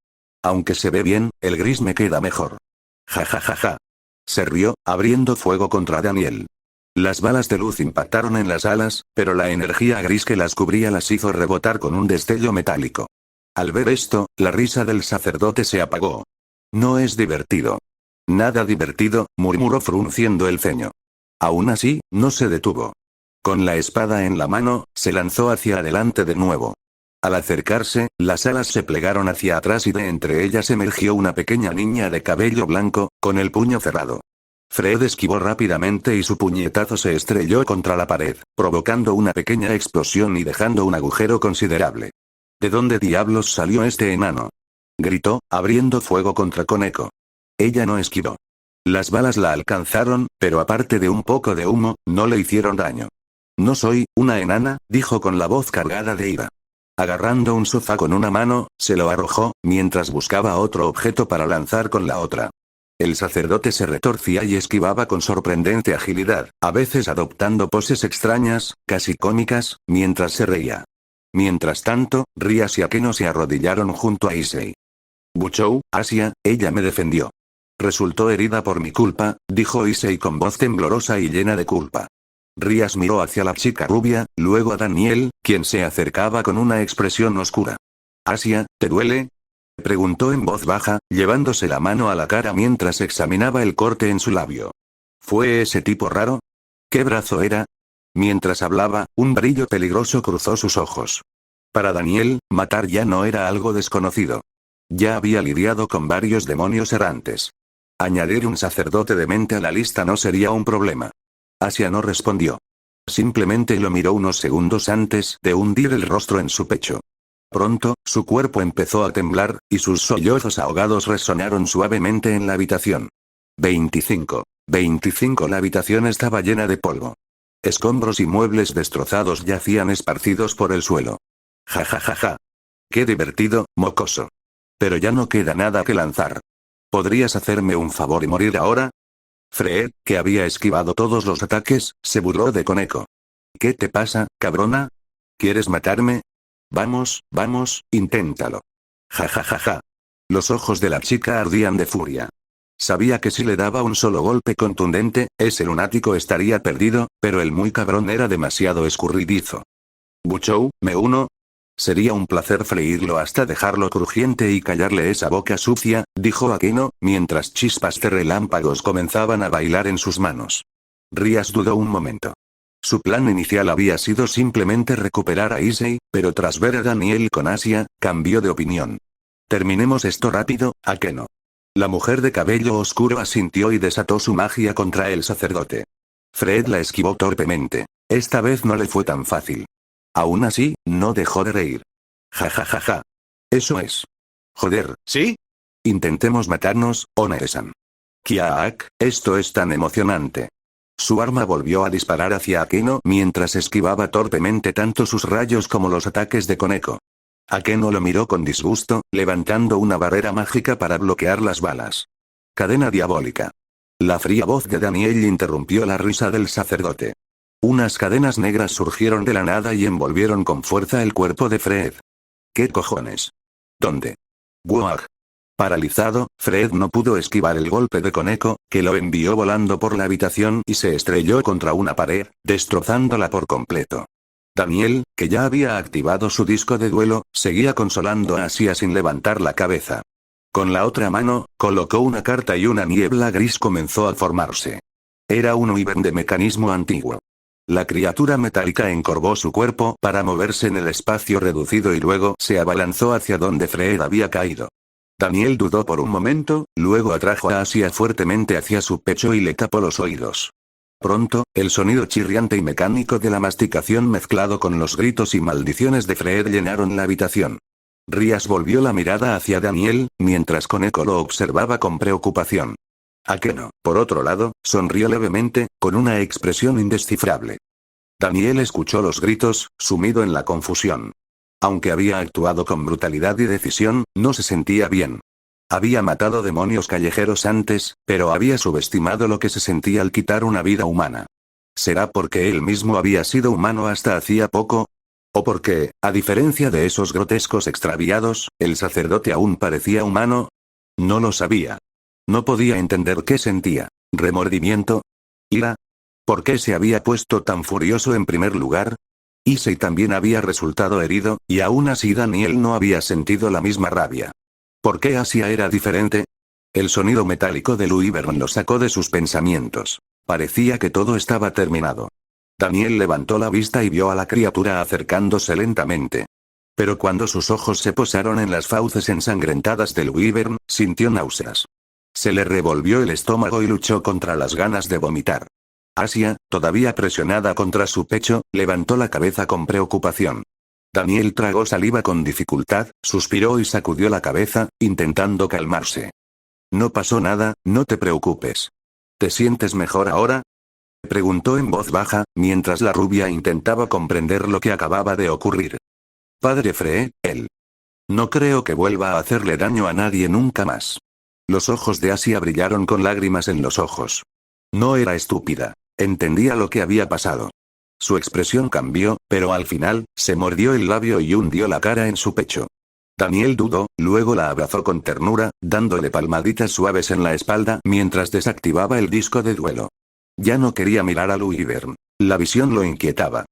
Aunque se ve bien, el gris me queda mejor. Ja ja ja ja. Se rió, abriendo fuego contra Daniel. Las balas de luz impactaron en las alas, pero la energía gris que las cubría las hizo rebotar con un destello metálico. Al ver esto, la risa del sacerdote se apagó. No es divertido. Nada divertido, murmuró frunciendo el ceño. Aún así, no se detuvo. Con la espada en la mano, se lanzó hacia adelante de nuevo. Al acercarse, las alas se plegaron hacia atrás y de entre ellas emergió una pequeña niña de cabello blanco, con el puño cerrado. Fred esquivó rápidamente y su puñetazo se estrelló contra la pared, provocando una pequeña explosión y dejando un agujero considerable. ¿De dónde diablos salió este enano?, gritó, abriendo fuego contra Koneko. Ella no esquivó. Las balas la alcanzaron, pero aparte de un poco de humo, no le hicieron daño. No soy una enana, dijo con la voz cargada de ira. Agarrando un sofá con una mano, se lo arrojó, mientras buscaba otro objeto para lanzar con la otra. El sacerdote se retorcía y esquivaba con sorprendente agilidad, a veces adoptando poses extrañas, casi cómicas, mientras se reía. Mientras tanto, Rías y Akeno se arrodillaron junto a Issei. Buchou, Asia, ella me defendió. Resultó herida por mi culpa, dijo Issei con voz temblorosa y llena de culpa. Rías miró hacia la chica rubia, luego a Daniel, quien se acercaba con una expresión oscura. Asia, ¿te duele?, preguntó en voz baja, llevándose la mano a la cara mientras examinaba el corte en su labio. ¿Fue ese tipo raro? ¿Qué brazo era? Mientras hablaba, un brillo peligroso cruzó sus ojos. Para Daniel, matar ya no era algo desconocido. Ya había lidiado con varios demonios errantes. Añadir un sacerdote demente a la lista no sería un problema. Asia no respondió. Simplemente lo miró unos segundos antes de hundir el rostro en su pecho. Pronto, su cuerpo empezó a temblar, y sus sollozos ahogados resonaron suavemente en la habitación. 25. La habitación estaba llena de polvo. Escombros y muebles destrozados yacían esparcidos por el suelo. Ja ja ja ja. Qué divertido, mocoso. Pero ya no queda nada que lanzar. ¿Podrías hacerme un favor y morir ahora? Fred, que había esquivado todos los ataques, se burló de Koneko. ¿Qué te pasa, cabrona? ¿Quieres matarme? Vamos, inténtalo. Ja ja ja ja. Los ojos de la chica ardían de furia. Sabía que si le daba un solo golpe contundente, ese lunático estaría perdido, pero el muy cabrón era demasiado escurridizo. Buchou, ¿me uno? Sería un placer freírlo hasta dejarlo crujiente y callarle esa boca sucia, dijo Akeno, mientras chispas de relámpagos comenzaban a bailar en sus manos. Rías dudó un momento. Su plan inicial había sido simplemente recuperar a Issei, pero tras ver a Daniel con Asia, cambió de opinión. Terminemos esto rápido, Akeno. La mujer de cabello oscuro asintió y desató su magia contra el sacerdote. Fred la esquivó torpemente. Esta vez no le fue tan fácil. Aún así, no dejó de reír. Ja ja ja ja. Eso es. Joder, ¿sí? Intentemos matarnos, One-san. Kiaak, esto es tan emocionante. Su arma volvió a disparar hacia Akeno mientras esquivaba torpemente tanto sus rayos como los ataques de Koneko. Akeno lo miró con disgusto, levantando una barrera mágica para bloquear las balas. Cadena diabólica. La fría voz de Daniel interrumpió la risa del sacerdote. Unas cadenas negras surgieron de la nada y envolvieron con fuerza el cuerpo de Fred. ¿Qué cojones? ¿Dónde? ¡Guau! Paralizado, Fred no pudo esquivar el golpe de Koneko, que lo envió volando por la habitación y se estrelló contra una pared, destrozándola por completo. Daniel, que ya había activado su disco de duelo, seguía consolando a Asia sin levantar la cabeza. Con la otra mano, colocó una carta y una niebla gris comenzó a formarse. Era un Wyvern de mecanismo antiguo. La criatura metálica encorvó su cuerpo para moverse en el espacio reducido y luego se abalanzó hacia donde Fred había caído. Daniel dudó por un momento, luego atrajo a Asia fuertemente hacia su pecho y le tapó los oídos. Pronto, el sonido chirriante y mecánico de la masticación mezclado con los gritos y maldiciones de Fred llenaron la habitación. Rías volvió la mirada hacia Daniel, mientras Koneko lo observaba con preocupación. Akeno, por otro lado, sonrió levemente, con una expresión indescifrable. Daniel escuchó los gritos, sumido en la confusión. Aunque había actuado con brutalidad y decisión, no se sentía bien. Había matado demonios callejeros antes, pero había subestimado lo que se sentía al quitar una vida humana. ¿Será porque él mismo había sido humano hasta hacía poco? ¿O porque, a diferencia de esos grotescos extraviados, el sacerdote aún parecía humano? No lo sabía. No podía entender qué sentía. ¿Remordimiento? ¿Ira? ¿Por qué se había puesto tan furioso en primer lugar? Issei también había resultado herido, y aún así Daniel no había sentido la misma rabia. ¿Por qué Asia era diferente? El sonido metálico del Wyvern lo sacó de sus pensamientos. Parecía que todo estaba terminado. Daniel levantó la vista y vio a la criatura acercándose lentamente. Pero cuando sus ojos se posaron en las fauces ensangrentadas del Wyvern, sintió náuseas. Se le revolvió el estómago y luchó contra las ganas de vomitar. Asia, todavía presionada contra su pecho, levantó la cabeza con preocupación. Daniel tragó saliva con dificultad, suspiró y sacudió la cabeza, intentando calmarse. No pasó nada, no te preocupes. ¿Te sientes mejor ahora? Preguntó en voz baja, mientras la rubia intentaba comprender lo que acababa de ocurrir. Padre Free, él. No creo que vuelva a hacerle daño a nadie nunca más. Los ojos de Asia brillaron con lágrimas en los ojos. No era estúpida. Entendía lo que había pasado. Su expresión cambió, pero al final, se mordió el labio y hundió la cara en su pecho. Daniel dudó, luego la abrazó con ternura, dándole palmaditas suaves en la espalda mientras desactivaba el disco de duelo. Ya no quería mirar a Wyvern. La visión lo inquietaba.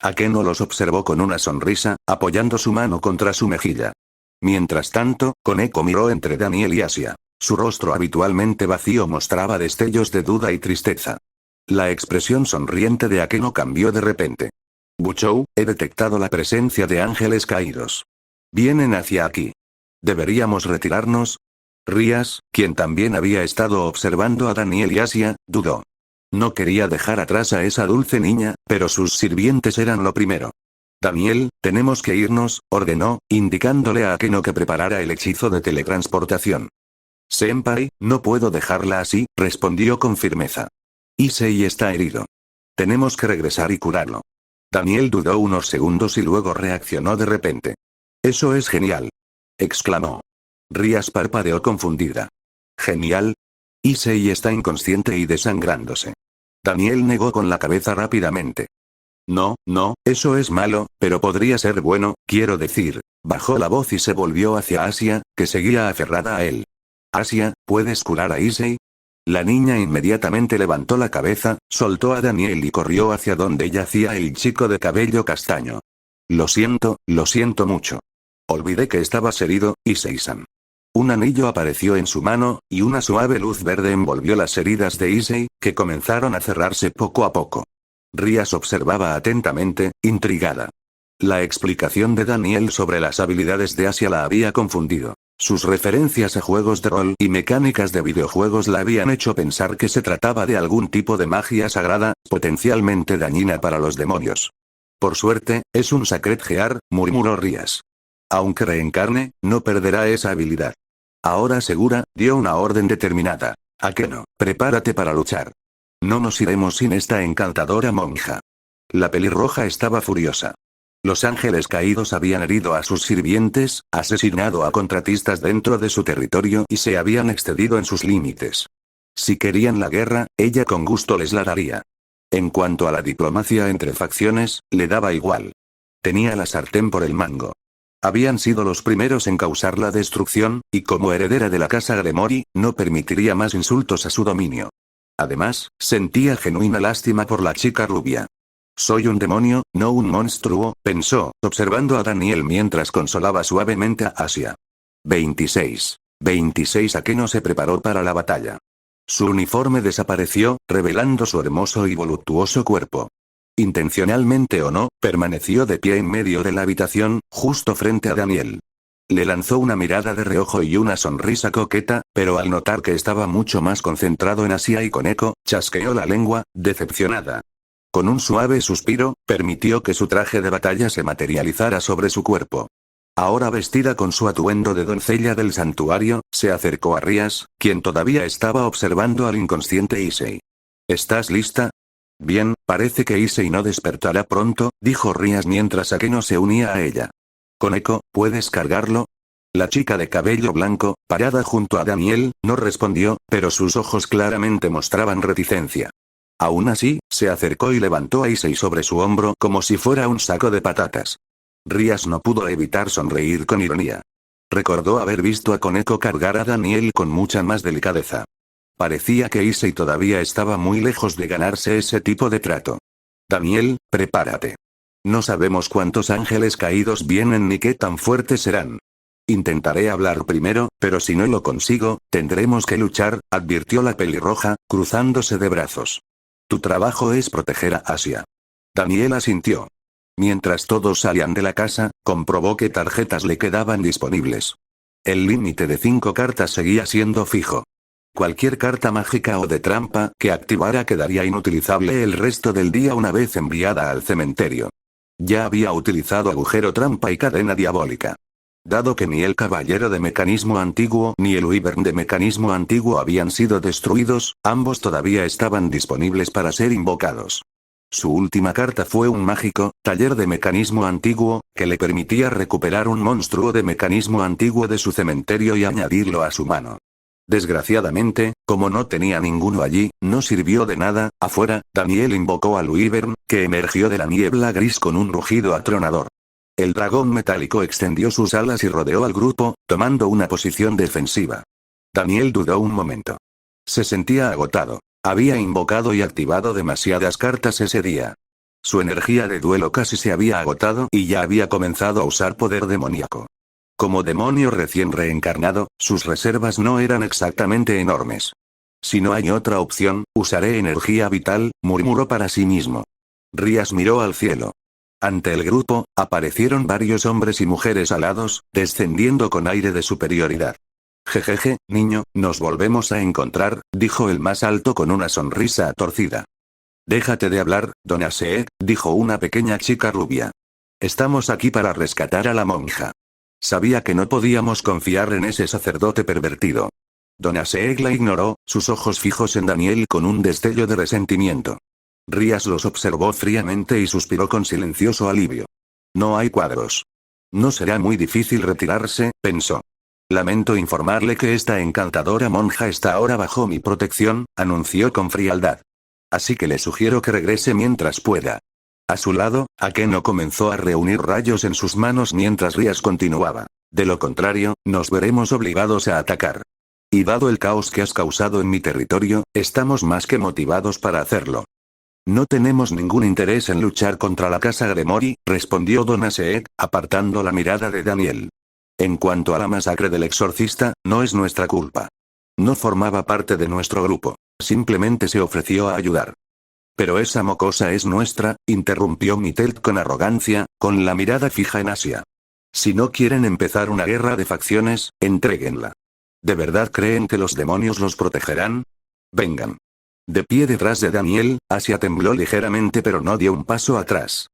Akeno los observó con una sonrisa, apoyando su mano contra su mejilla. Mientras tanto, Koneko miró entre Daniel y Asia. Su rostro habitualmente vacío mostraba destellos de duda y tristeza. La expresión sonriente de Akeno cambió de repente. Buchou, he detectado la presencia de ángeles caídos. Vienen hacia aquí. ¿Deberíamos retirarnos? Rías, quien también había estado observando a Daniel y Asia, dudó. No quería dejar atrás a esa dulce niña, pero sus sirvientes eran lo primero. Daniel, tenemos que irnos, ordenó, indicándole a Akeno que preparara el hechizo de teletransportación. Senpai, no puedo dejarla así, respondió con firmeza. Issei está herido. Tenemos que regresar y curarlo. Daniel dudó unos segundos y luego reaccionó de repente. Eso es genial. Exclamó. Rías parpadeó confundida. ¿Genial? Issei está inconsciente y desangrándose. Daniel negó con la cabeza rápidamente. No, eso es malo, pero podría ser bueno, quiero decir. Bajó la voz y se volvió hacia Asia, que seguía aferrada a él. Asia, ¿puedes curar a Issei? La niña inmediatamente levantó la cabeza, soltó a Daniel y corrió hacia donde yacía el chico de cabello castaño. Lo siento mucho. Olvidé que estabas herido, Issei-san. Un anillo apareció en su mano, y una suave luz verde envolvió las heridas de Issei, que comenzaron a cerrarse poco a poco. Rías observaba atentamente, intrigada. La explicación de Daniel sobre las habilidades de Asia la había confundido. Sus referencias a juegos de rol y mecánicas de videojuegos la habían hecho pensar que se trataba de algún tipo de magia sagrada, potencialmente dañina para los demonios. Por suerte, es un Sacred Gear, murmuró Rías. Aunque reencarne, no perderá esa habilidad. Ahora segura, dio una orden determinada. Akeno, prepárate para luchar. No nos iremos sin esta encantadora monja. La pelirroja estaba furiosa. Los ángeles caídos habían herido a sus sirvientes, asesinado a contratistas dentro de su territorio y se habían excedido en sus límites. Si querían la guerra, ella con gusto les la daría. En cuanto a la diplomacia entre facciones, le daba igual. Tenía la sartén por el mango. Habían sido los primeros en causar la destrucción, y como heredera de la casa Gremory, no permitiría más insultos a su dominio. Además, sentía genuina lástima por la chica rubia. Soy un demonio, no un monstruo, pensó, observando a Daniel mientras consolaba suavemente a Asia. 26. Akeno se preparó para la batalla. Su uniforme desapareció, revelando su hermoso y voluptuoso cuerpo. Intencionalmente o no, permaneció de pie en medio de la habitación, justo frente a Daniel. Le lanzó una mirada de reojo y una sonrisa coqueta, pero al notar que estaba mucho más concentrado en Asia y Koneko, chasqueó la lengua, decepcionada. Con un suave suspiro, permitió que su traje de batalla se materializara sobre su cuerpo. Ahora vestida con su atuendo de doncella del santuario, se acercó a Rías, quien todavía estaba observando al inconsciente Issei. ¿Estás lista? Bien, parece que Issei no despertará pronto, dijo Rías mientras Akeno se unía a ella. Koneko, ¿puedes cargarlo? La chica de cabello blanco, parada junto a Daniel, no respondió, pero sus ojos claramente mostraban reticencia. Aún así, se acercó y levantó a Issei sobre su hombro como si fuera un saco de patatas. Rías no pudo evitar sonreír con ironía. Recordó haber visto a Koneko cargar a Daniel con mucha más delicadeza. Parecía que Issei todavía estaba muy lejos de ganarse ese tipo de trato. Daniel, prepárate. No sabemos cuántos ángeles caídos vienen ni qué tan fuertes serán. Intentaré hablar primero, pero si no lo consigo, tendremos que luchar, advirtió la pelirroja, cruzándose de brazos. Tu trabajo es proteger a Asia. Daniel asintió. Mientras todos salían de la casa, comprobó que tarjetas le quedaban disponibles. El límite de 5 cartas seguía siendo fijo. Cualquier carta mágica o de trampa que activara quedaría inutilizable el resto del día una vez enviada al cementerio. Ya había utilizado agujero trampa y cadena diabólica. Dado que ni el caballero de mecanismo antiguo ni el wyvern de mecanismo antiguo habían sido destruidos, ambos todavía estaban disponibles para ser invocados. Su última carta fue un mágico, taller de mecanismo antiguo, que le permitía recuperar un monstruo de mecanismo antiguo de su cementerio y añadirlo a su mano. Desgraciadamente, como no tenía ninguno allí, no sirvió de nada. Afuera, Daniel invocó al wyvern, que emergió de la niebla gris con un rugido atronador. El dragón metálico extendió sus alas y rodeó al grupo, tomando una posición defensiva. Daniel dudó un momento. Se sentía agotado. Había invocado y activado demasiadas cartas ese día. Su energía de duelo casi se había agotado y ya había comenzado a usar poder demoníaco. Como demonio recién reencarnado, sus reservas no eran exactamente enormes. Si no hay otra opción, usaré energía vital, murmuró para sí mismo. Rías miró al cielo. Ante el grupo, aparecieron varios hombres y mujeres alados, descendiendo con aire de superioridad. Jejeje, niño, nos volvemos a encontrar, dijo el más alto con una sonrisa torcida. Déjate de hablar, Don Aseeg, dijo una pequeña chica rubia. Estamos aquí para rescatar a la monja. Sabía que no podíamos confiar en ese sacerdote pervertido. Don Aseeg la ignoró, sus ojos fijos en Daniel con un destello de resentimiento. Rías los observó fríamente y suspiró con silencioso alivio. No hay cuadros. No será muy difícil retirarse, pensó. Lamento informarle que esta encantadora monja está ahora bajo mi protección, anunció con frialdad. Así que le sugiero que regrese mientras pueda. A su lado, Akeno comenzó a reunir rayos en sus manos mientras Rías continuaba. De lo contrario, nos veremos obligados a atacar. Y dado el caos que has causado en mi territorio, estamos más que motivados para hacerlo. No tenemos ningún interés en luchar contra la casa Gremori, respondió Don Aseeg, apartando la mirada de Daniel. En cuanto a la masacre del exorcista, no es nuestra culpa. No formaba parte de nuestro grupo. Simplemente se ofreció a ayudar. Pero esa mocosa es nuestra, interrumpió Mitelt con arrogancia, con la mirada fija en Asia. Si no quieren empezar una guerra de facciones, entréguenla. ¿De verdad creen que los demonios los protegerán? Vengan. De pie detrás de Daniel, Asia tembló ligeramente pero no dio un paso atrás.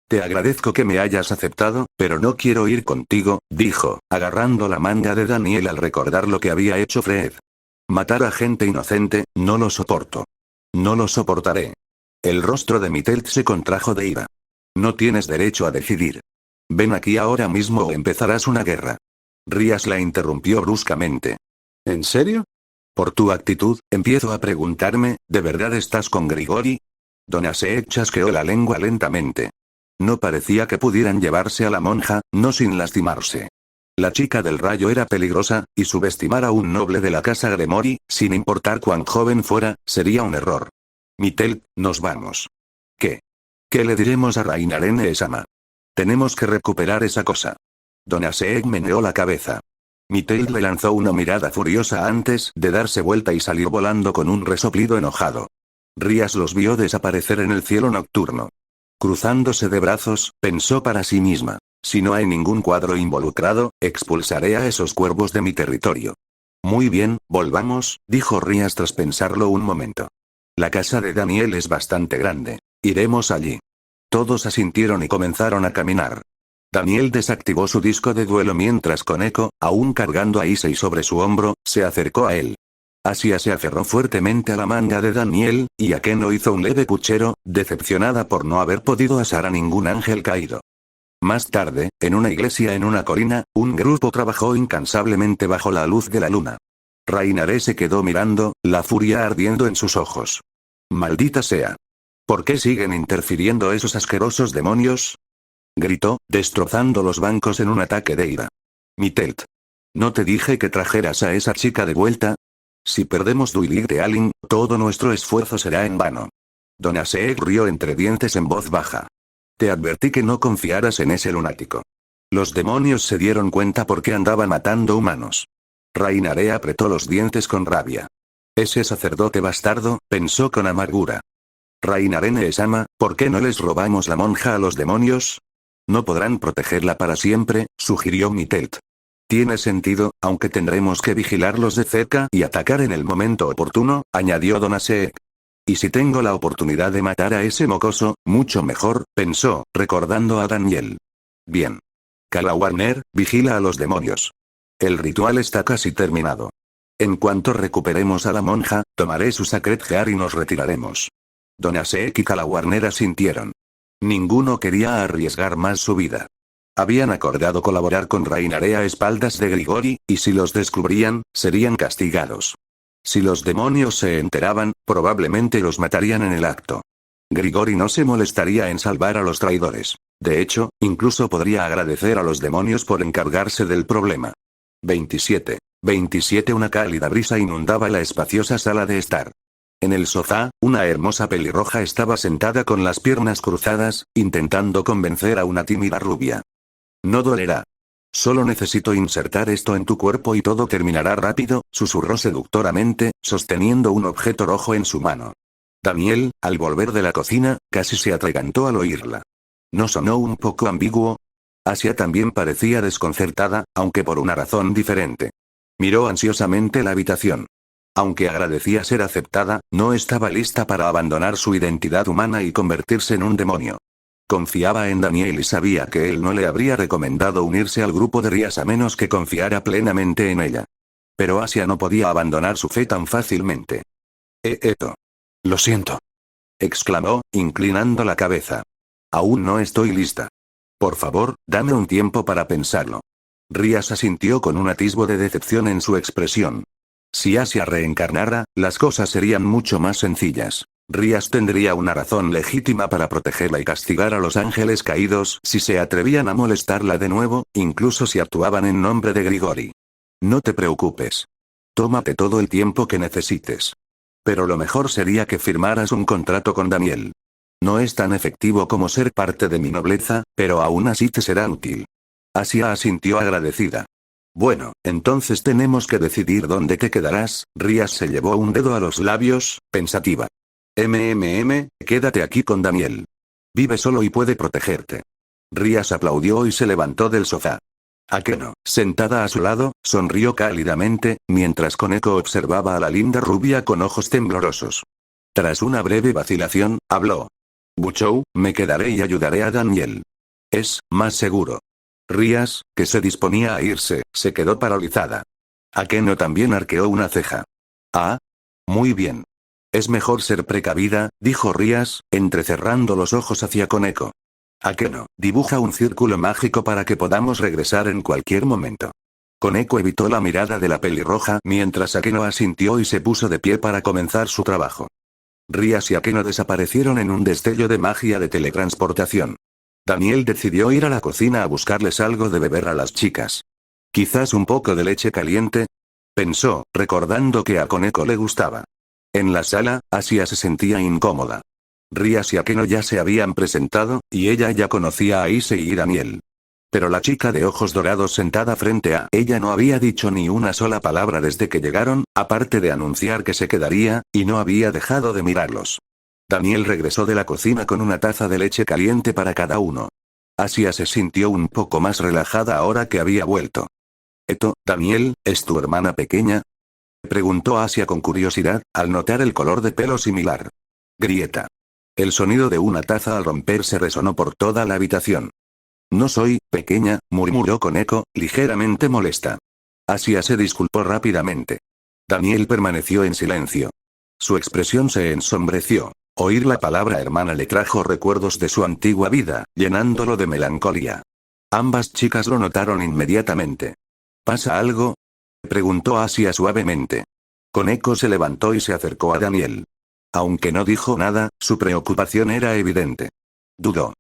Te agradezco que me hayas aceptado, pero no quiero ir contigo, dijo, agarrando la manga de Daniel al recordar lo que había hecho Fred. Matar a gente inocente, no lo soporto. No lo soportaré. El rostro de Mitelt se contrajo de ira. No tienes derecho a decidir. Ven aquí ahora mismo o empezarás una guerra. Rías la interrumpió bruscamente. ¿En serio? Por tu actitud, empiezo a preguntarme, ¿de verdad estás con Grigori? Don Aseeg chasqueó la lengua lentamente. No parecía que pudieran llevarse a la monja, no sin lastimarse. La chica del rayo era peligrosa, y subestimar a un noble de la casa Gremori, sin importar cuán joven fuera, sería un error. Mitelt, nos vamos. ¿Qué? ¿Qué le diremos a Rainarene-sama? Tenemos que recuperar esa cosa. Don Aseeg meneó la cabeza. Mitelt le lanzó una mirada furiosa antes de darse vuelta y salió volando con un resoplido enojado. Rías los vio desaparecer en el cielo nocturno. Cruzándose de brazos, pensó para sí misma. Si no hay ningún cuadro involucrado, expulsaré a esos cuervos de mi territorio. Muy bien, volvamos, dijo Rías tras pensarlo un momento. La casa de Daniel es bastante grande. Iremos allí. Todos asintieron y comenzaron a caminar. Daniel desactivó su disco de duelo mientras Koneko, aún cargando a Issei sobre su hombro, se acercó a él. Asia se aferró fuertemente a la manga de Daniel, y Akeno hizo un leve puchero, decepcionada por no haber podido asar a ningún ángel caído. Más tarde, en una iglesia en una colina, un grupo trabajó incansablemente bajo la luz de la luna. Rainare se quedó mirando, la furia ardiendo en sus ojos. Maldita sea. ¿Por qué siguen interfiriendo esos asquerosos demonios? Gritó, destrozando los bancos en un ataque de ira. Mitelt. ¿No te dije que trajeras a esa chica de vuelta? Si perdemos Duilig de Alin, todo nuestro esfuerzo será en vano. Don Aseeg rió entre dientes en voz baja. Te advertí que no confiaras en ese lunático. Los demonios se dieron cuenta porque andaba matando humanos. Rainare apretó los dientes con rabia. Ese sacerdote bastardo, pensó con amargura. Rainarene-sama, ¿por qué no les robamos la monja a los demonios? No podrán protegerla para siempre, sugirió Mitelt. Tiene sentido, aunque tendremos que vigilarlos de cerca y atacar en el momento oportuno, añadió Donaseek. Y si tengo la oportunidad de matar a ese mocoso, mucho mejor, pensó, recordando a Daniel. Bien. Kala Warner, vigila a los demonios. El ritual está casi terminado. En cuanto recuperemos a la monja, tomaré su Sacred Gear y nos retiraremos. Donaseek y Kala Warner asintieron. Ninguno quería arriesgar más su vida. Habían acordado colaborar con Rainare a espaldas de Grigori, y si los descubrían, serían castigados. Si los demonios se enteraban, probablemente los matarían en el acto. Grigori no se molestaría en salvar a los traidores. De hecho, incluso podría agradecer a los demonios por encargarse del problema. 27. Una cálida brisa inundaba la espaciosa sala de estar. En el sofá, una hermosa pelirroja estaba sentada con las piernas cruzadas, intentando convencer a una tímida rubia. No dolerá. Solo necesito insertar esto en tu cuerpo y todo terminará rápido, susurró seductoramente, sosteniendo un objeto rojo en su mano. Daniel, al volver de la cocina, casi se atragantó al oírla. ¿No sonó un poco ambiguo? Asia también parecía desconcertada, aunque por una razón diferente. Miró ansiosamente la habitación. Aunque agradecía ser aceptada, no estaba lista para abandonar su identidad humana y convertirse en un demonio. Confiaba en Daniel y sabía que él no le habría recomendado unirse al grupo de Rías a menos que confiara plenamente en ella. Pero Asia no podía abandonar su fe tan fácilmente. Lo siento. Exclamó, inclinando la cabeza. Aún no estoy lista. Por favor, dame un tiempo para pensarlo. Rías asintió con un atisbo de decepción en su expresión. Si Asia reencarnara, las cosas serían mucho más sencillas. Rías tendría una razón legítima para protegerla y castigar a los ángeles caídos si se atrevían a molestarla de nuevo, incluso si actuaban en nombre de Grigori. No te preocupes. Tómate todo el tiempo que necesites. Pero lo mejor sería que firmaras un contrato con Daniel. No es tan efectivo como ser parte de mi nobleza, pero aún así te será útil. Asia asintió agradecida. Bueno, entonces tenemos que decidir dónde te quedarás. Rías se llevó un dedo a los labios, pensativa. Quédate aquí con Daniel. Vive solo y puede protegerte. Rías aplaudió y se levantó del sofá. Akeno, sentada a su lado, sonrió cálidamente, mientras Koneko observaba a la linda rubia con ojos temblorosos. Tras una breve vacilación, habló. Buchou, me quedaré y ayudaré a Daniel. Es más seguro. Rías, que se disponía a irse, se quedó paralizada. Akeno también arqueó una ceja. Ah. Muy bien. Es mejor ser precavida, dijo Rías, entrecerrando los ojos hacia Koneko. Akeno, dibuja un círculo mágico para que podamos regresar en cualquier momento. Koneko evitó la mirada de la pelirroja mientras Akeno asintió y se puso de pie para comenzar su trabajo. Rías y Akeno desaparecieron en un destello de magia de teletransportación. Daniel decidió ir a la cocina a buscarles algo de beber a las chicas. Quizás un poco de leche caliente, pensó, recordando que a Koneko le gustaba. En la sala, Asia se sentía incómoda. Rías y Akeno ya se habían presentado, y ella ya conocía a Issei y Daniel. Pero la chica de ojos dorados sentada frente a ella no había dicho ni una sola palabra desde que llegaron, aparte de anunciar que se quedaría, y no había dejado de mirarlos. Daniel regresó de la cocina con una taza de leche caliente para cada uno. Asia se sintió un poco más relajada ahora que había vuelto. Daniel, ¿es tu hermana pequeña? Preguntó Asia con curiosidad, al notar el color de pelo similar. Grieta. El sonido de una taza al romperse resonó por toda la habitación. No soy pequeña, murmuró Koneko, ligeramente molesta. Asia se disculpó rápidamente. Daniel permaneció en silencio. Su expresión se ensombreció. Oír la palabra hermana le trajo recuerdos de su antigua vida, llenándolo de melancolía. Ambas chicas lo notaron inmediatamente. ¿Pasa algo? Preguntó Asia suavemente. Koneko se levantó y se acercó a Daniel. Aunque no dijo nada, su preocupación era evidente. Dudó.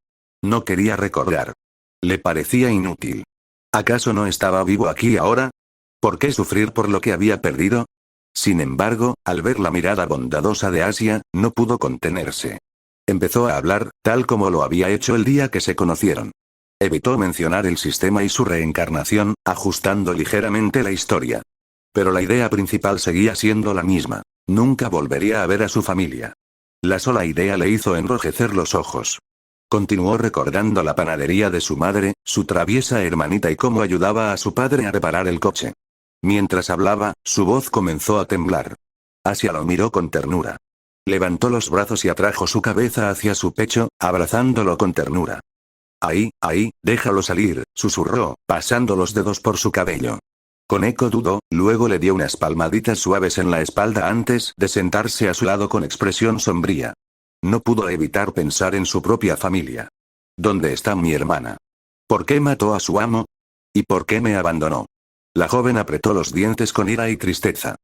No quería recordar. Le parecía inútil. ¿Acaso no estaba vivo aquí ahora? ¿Por qué sufrir por lo que había perdido? Sin embargo, al ver la mirada bondadosa de Asia, no pudo contenerse. Empezó a hablar, tal como lo había hecho el día que se conocieron. Evitó mencionar el sistema y su reencarnación, ajustando ligeramente la historia. Pero la idea principal seguía siendo la misma. Nunca volvería a ver a su familia. La sola idea le hizo enrojecer los ojos. Continuó recordando la panadería de su madre, su traviesa hermanita y cómo ayudaba a su padre a reparar el coche. Mientras hablaba, su voz comenzó a temblar. Asia lo miró con ternura. Levantó los brazos y atrajo su cabeza hacia su pecho, abrazándolo con ternura. Ahí, déjalo salir, susurró, pasando los dedos por su cabello. Koneko dudó, luego le dio unas palmaditas suaves en la espalda antes de sentarse a su lado con expresión sombría. No pudo evitar pensar en su propia familia. ¿Dónde está mi hermana? ¿Por qué mató a su amo? ¿Y por qué me abandonó? La joven apretó los dientes con ira y tristeza.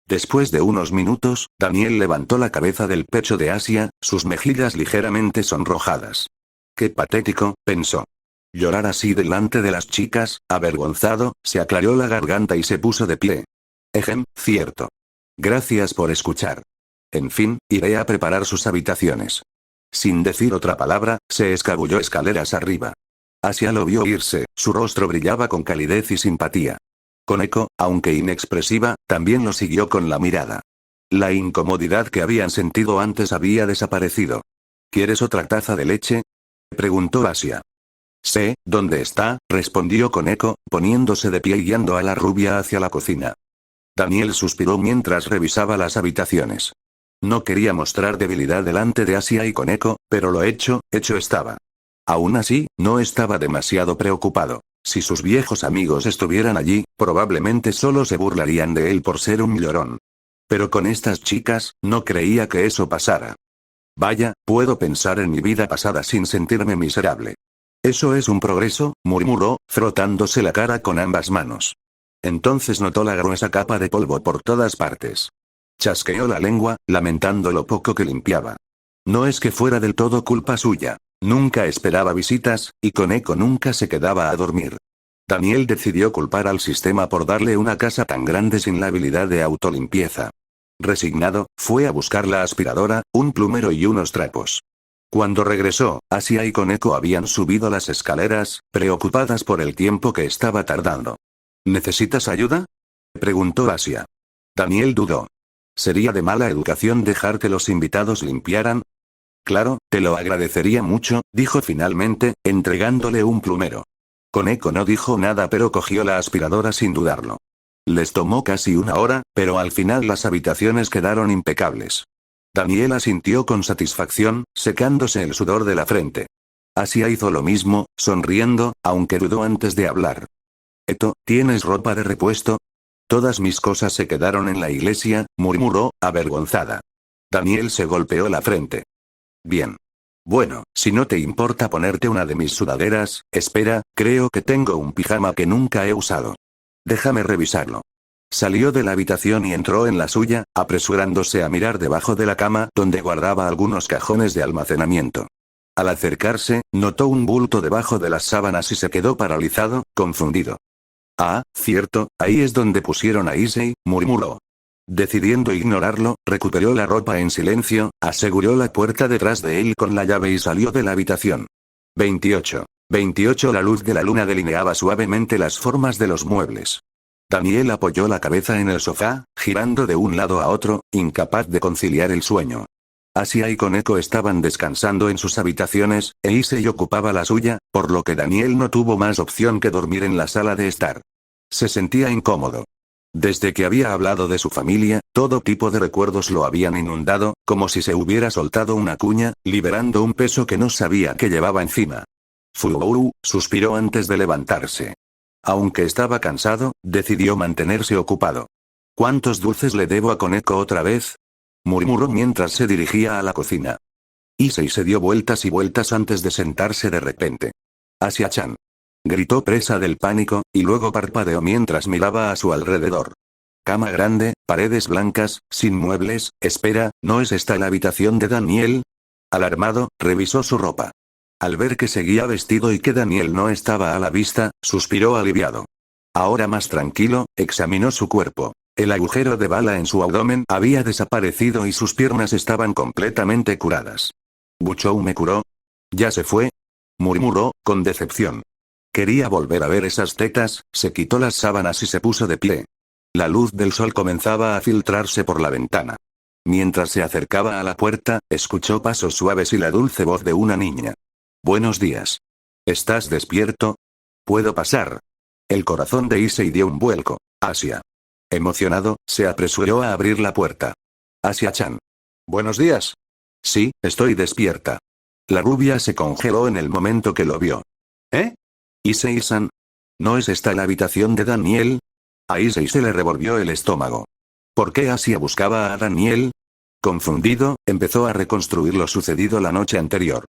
Después de unos minutos, Daniel levantó la cabeza del pecho de Asia, sus mejillas ligeramente sonrojadas. Qué patético, pensó. Llorar así delante de las chicas, avergonzado, se aclaró la garganta y se puso de pie. Cierto. Gracias por escuchar. En fin, iré a preparar sus habitaciones. Sin decir otra palabra, se escabulló escaleras arriba. Asia lo vio irse, su rostro brillaba con calidez y simpatía. Koneko, aunque inexpresiva, también lo siguió con la mirada. La incomodidad que habían sentido antes había desaparecido. ¿Quieres otra taza de leche?, preguntó Asia. Sé, ¿dónde está?, respondió Koneko, poniéndose de pie y guiando a la rubia hacia la cocina. Daniel suspiró mientras revisaba las habitaciones. No quería mostrar debilidad delante de Asia y Koneko, pero lo hecho estaba. Aún así, no estaba demasiado preocupado. Si sus viejos amigos estuvieran allí, probablemente solo se burlarían de él por ser un llorón. Pero con estas chicas, no creía que eso pasara. Vaya, puedo pensar en mi vida pasada sin sentirme miserable. Eso es un progreso, murmuró, frotándose la cara con ambas manos. Entonces notó la gruesa capa de polvo por todas partes. Chasqueó la lengua, lamentando lo poco que limpiaba. No es que fuera del todo culpa suya. Nunca esperaba visitas, y Koneko nunca se quedaba a dormir. Daniel decidió culpar al sistema por darle una casa tan grande sin la habilidad de autolimpieza. Resignado, fue a buscar la aspiradora, un plumero y unos trapos. Cuando regresó, Asia y Koneko habían subido las escaleras, preocupadas por el tiempo que estaba tardando. ¿Necesitas ayuda?, preguntó Asia. Daniel dudó. ¿Sería de mala educación dejar que los invitados limpiaran? Claro, te lo agradecería mucho, dijo finalmente, entregándole un plumero. Koneko no dijo nada pero cogió la aspiradora sin dudarlo. Les tomó casi una hora, pero al final las habitaciones quedaron impecables. Daniel asintió con satisfacción, secándose el sudor de la frente. Asia hizo lo mismo, sonriendo, aunque dudó antes de hablar. ¿Tienes ropa de repuesto? Todas mis cosas se quedaron en la iglesia, murmuró, avergonzada. Daniel se golpeó la frente. Bien. Bueno, si no te importa ponerte una de mis sudaderas, espera, creo que tengo un pijama que nunca he usado. Déjame revisarlo. Salió de la habitación y entró en la suya, apresurándose a mirar debajo de la cama donde guardaba algunos cajones de almacenamiento. Al acercarse, notó un bulto debajo de las sábanas y se quedó paralizado, confundido. Ah, cierto, ahí es donde pusieron a Issei, murmuró. Decidiendo ignorarlo, recuperó la ropa en silencio, aseguró la puerta detrás de él con la llave y salió de la habitación. 28. La luz de la luna delineaba suavemente las formas de los muebles. Daniel apoyó la cabeza en el sofá, girando de un lado a otro, incapaz de conciliar el sueño. Asia y Koneko estaban descansando en sus habitaciones, e Issei ocupaba la suya, por lo que Daniel no tuvo más opción que dormir en la sala de estar. Se sentía incómodo. Desde que había hablado de su familia, todo tipo de recuerdos lo habían inundado, como si se hubiera soltado una cuña, liberando un peso que no sabía que llevaba encima. Fuuru, suspiró antes de levantarse. Aunque estaba cansado, decidió mantenerse ocupado. ¿Cuántos dulces le debo a Koneko otra vez?, murmuró mientras se dirigía a la cocina. Issei se dio vueltas y vueltas antes de sentarse de repente. Asia-chan. Gritó presa del pánico, y luego parpadeó mientras miraba a su alrededor. Cama grande, paredes blancas, sin muebles, espera, ¿no es esta la habitación de Daniel? Alarmado, revisó su ropa. Al ver que seguía vestido y que Daniel no estaba a la vista, suspiró aliviado. Ahora más tranquilo, examinó su cuerpo. El agujero de bala en su abdomen había desaparecido y sus piernas estaban completamente curadas. ¿Buchou me curó? ¿Ya se fue?, murmuró, con decepción. Quería volver a ver esas tetas, se quitó las sábanas y se puso de pie. La luz del sol comenzaba a filtrarse por la ventana. Mientras se acercaba a la puerta, escuchó pasos suaves y la dulce voz de una niña. Buenos días. ¿Estás despierto? ¿Puedo pasar? El corazón de Issei dio un vuelco. Asia. Emocionado, se apresuró a abrir la puerta. Asia-chan. Buenos días. Sí, estoy despierta. La rubia se congeló en el momento que lo vio. ¿Eh? Issei-san. ¿No es esta la habitación de Daniel? A Issei se le revolvió el estómago. ¿Por qué Asia buscaba a Daniel? Confundido, empezó a reconstruir lo sucedido la noche anterior.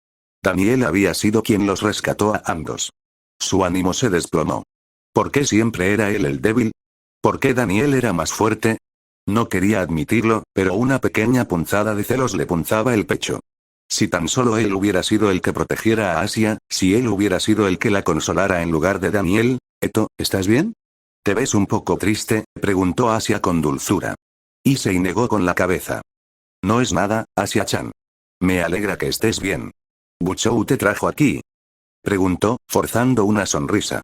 Daniel había sido quien los rescató a ambos. Su ánimo se desplomó. ¿Por qué siempre era él el débil? ¿Por qué Daniel era más fuerte? No quería admitirlo, pero una pequeña punzada de celos le punzaba el pecho. Si tan solo él hubiera sido el que protegiera a Asia, si él hubiera sido el que la consolara en lugar de Daniel. Eto, ¿estás bien? ¿Te ves un poco triste?, preguntó Asia con dulzura. Issei negó con la cabeza. No es nada, Asia-chan. Me alegra que estés bien. ¿Buchou te trajo aquí?, preguntó, forzando una sonrisa.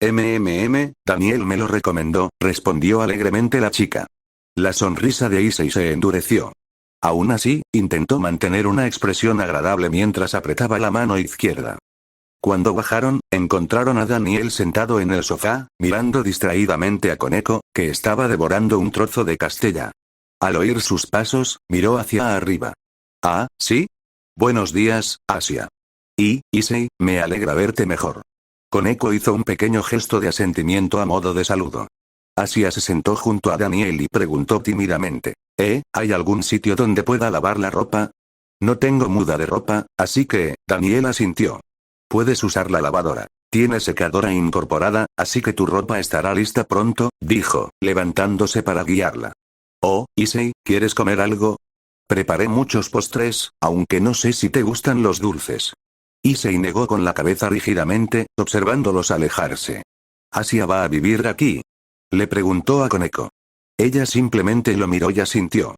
Daniel me lo recomendó, respondió alegremente la chica. La sonrisa de Issei se endureció. Aún así, intentó mantener una expresión agradable mientras apretaba la mano izquierda. Cuando bajaron, encontraron a Daniel sentado en el sofá, mirando distraídamente a Koneko, que estaba devorando un trozo de castella. Al oír sus pasos, miró hacia arriba. Ah, ¿sí? Buenos días, Asia. Y, Issei, me alegra verte mejor. Koneko hizo un pequeño gesto de asentimiento a modo de saludo. Asia se sentó junto a Daniel y preguntó tímidamente. ¿Hay algún sitio donde pueda lavar la ropa? No tengo muda de ropa, así que, Daniel asintió. Puedes usar la lavadora. Tiene secadora incorporada, así que tu ropa estará lista pronto, dijo, levantándose para guiarla. Oh, Issei, ¿quieres comer algo? Preparé muchos postres, aunque no sé si te gustan los dulces. Issei negó con la cabeza rígidamente, observándolos alejarse. ¿Asia va a vivir aquí?, le preguntó a Koneko. Ella simplemente lo miró y asintió.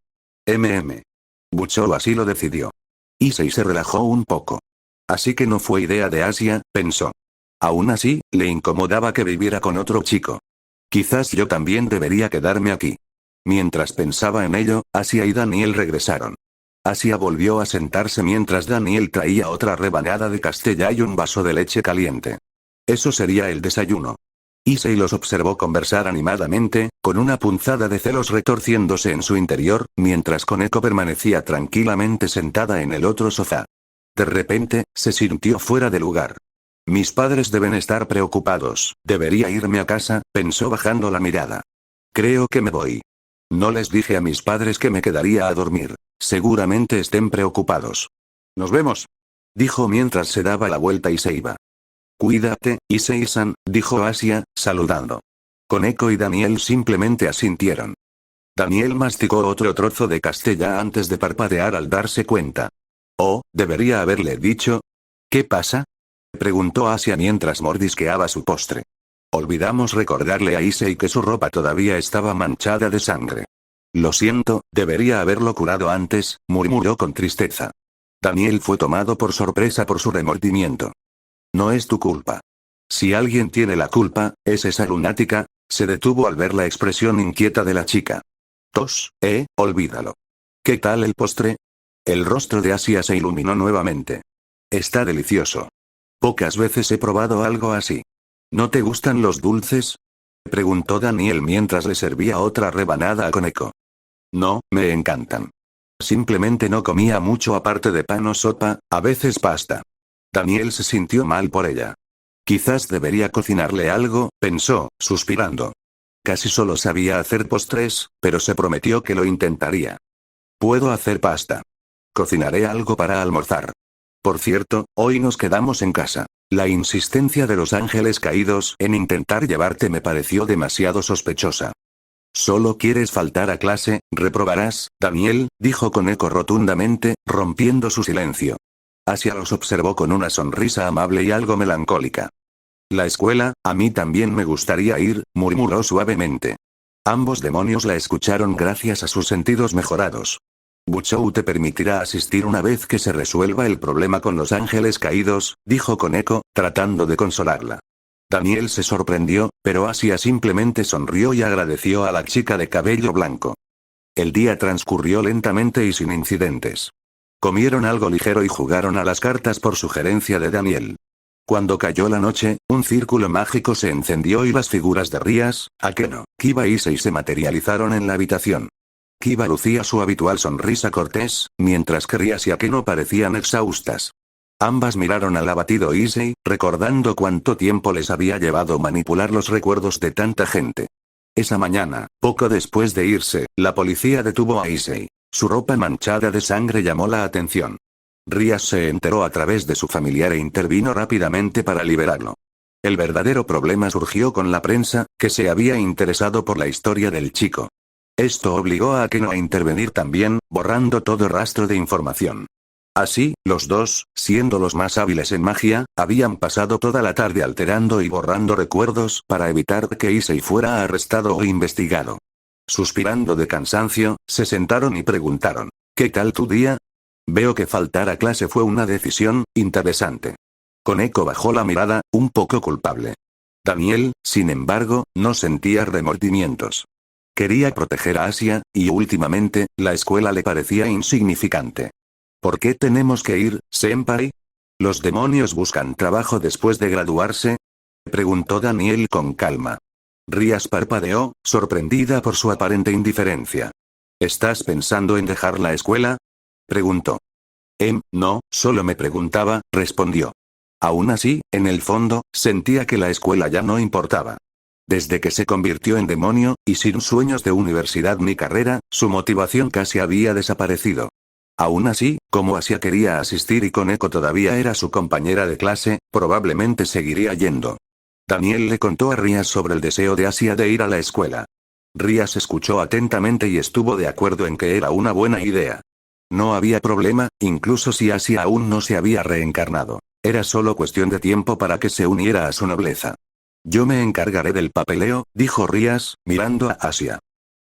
Buchou así lo decidió. Issei se relajó un poco. Así que no fue idea de Asia, pensó. Aún así, le incomodaba que viviera con otro chico. Quizás yo también debería quedarme aquí. Mientras pensaba en ello, Asia y Daniel regresaron. Asia volvió a sentarse mientras Daniel traía otra rebanada de castella y un vaso de leche caliente. Eso sería el desayuno. Issei los observó conversar animadamente, con una punzada de celos retorciéndose en su interior, mientras Koneko permanecía tranquilamente sentada en el otro sofá. De repente, se sintió fuera de lugar. Mis padres deben estar preocupados, debería irme a casa, pensó bajando la mirada. Creo que me voy. No les dije a mis padres que me quedaría a dormir. Seguramente estén preocupados. Nos vemos, dijo mientras se daba la vuelta y se iba. Cuídate, Issei-san, dijo Asia, saludando. Koneko y Daniel simplemente asintieron. Daniel masticó otro trozo de castella antes de parpadear al darse cuenta. Oh, debería haberle dicho. ¿Qué pasa?, preguntó Asia mientras mordisqueaba su postre. Olvidamos recordarle a Issei que su ropa todavía estaba manchada de sangre. Lo siento, debería haberlo curado antes, murmuró con tristeza. Daniel fue tomado por sorpresa por su remordimiento. No es tu culpa. Si alguien tiene la culpa, es esa lunática, se detuvo al ver la expresión inquieta de la chica. Olvídalo. ¿Qué tal el postre? El rostro de Asia se iluminó nuevamente. Está delicioso. Pocas veces he probado algo así. ¿No te gustan los dulces?, preguntó Daniel mientras le servía otra rebanada a Koneko. No, me encantan. Simplemente no comía mucho aparte de pan o sopa, a veces pasta. Daniel se sintió mal por ella. Quizás debería cocinarle algo, pensó, suspirando. Casi solo sabía hacer postres, pero se prometió que lo intentaría. Puedo hacer pasta. Cocinaré algo para almorzar. Por cierto, hoy nos quedamos en casa. La insistencia de los ángeles caídos en intentar llevarte me pareció demasiado sospechosa. Solo quieres faltar a clase, reprobarás, Daniel, dijo Koneko rotundamente, rompiendo su silencio. Asia los observó con una sonrisa amable y algo melancólica. La escuela, a mí también me gustaría ir, murmuró suavemente. Ambos demonios la escucharon gracias a sus sentidos mejorados. Buchou te permitirá asistir una vez que se resuelva el problema con los ángeles caídos, dijo Koneko, tratando de consolarla. Daniel se sorprendió, pero Asia simplemente sonrió y agradeció a la chica de cabello blanco. El día transcurrió lentamente y sin incidentes. Comieron algo ligero y jugaron a las cartas por sugerencia de Daniel. Cuando cayó la noche, un círculo mágico se encendió y las figuras de Rías, Akeno, Kiba y Issei se materializaron en la habitación. Kiba lucía su habitual sonrisa cortés, mientras que Rías y Akeno parecían exhaustas. Ambas miraron al abatido Issei, recordando cuánto tiempo les había llevado manipular los recuerdos de tanta gente. Esa mañana, poco después de irse, la policía detuvo a Issei. Su ropa manchada de sangre llamó la atención. Rías se enteró a través de su familiar e intervino rápidamente para liberarlo. El verdadero problema surgió con la prensa, que se había interesado por la historia del chico. Esto obligó a Akeno a intervenir también, borrando todo rastro de información. Así, los dos, siendo los más hábiles en magia, habían pasado toda la tarde alterando y borrando recuerdos para evitar que Issei fuera arrestado o investigado. Suspirando de cansancio, se sentaron y preguntaron: ¿qué tal tu día? Veo que faltar a clase fue una decisión interesante. Koneko bajó la mirada, un poco culpable. Daniel, sin embargo, no sentía remordimientos. Quería proteger a Asia, y últimamente, la escuela le parecía insignificante. ¿Por qué tenemos que ir, senpai? ¿Los demonios buscan trabajo después de graduarse? Preguntó Daniel con calma. Rías parpadeó, sorprendida por su aparente indiferencia. ¿Estás pensando en dejar la escuela? Preguntó. No, solo me preguntaba, respondió. Aún así, en el fondo, sentía que la escuela ya no importaba. Desde que se convirtió en demonio, y sin sueños de universidad ni carrera, su motivación casi había desaparecido. Aún así, como Asia quería asistir y Koneko todavía era su compañera de clase, probablemente seguiría yendo. Daniel le contó a Rías sobre el deseo de Asia de ir a la escuela. Rías escuchó atentamente y estuvo de acuerdo en que era una buena idea. No había problema, incluso si Asia aún no se había reencarnado. Era solo cuestión de tiempo para que se uniera a su nobleza. Yo me encargaré del papeleo, dijo Rías, mirando a Asia.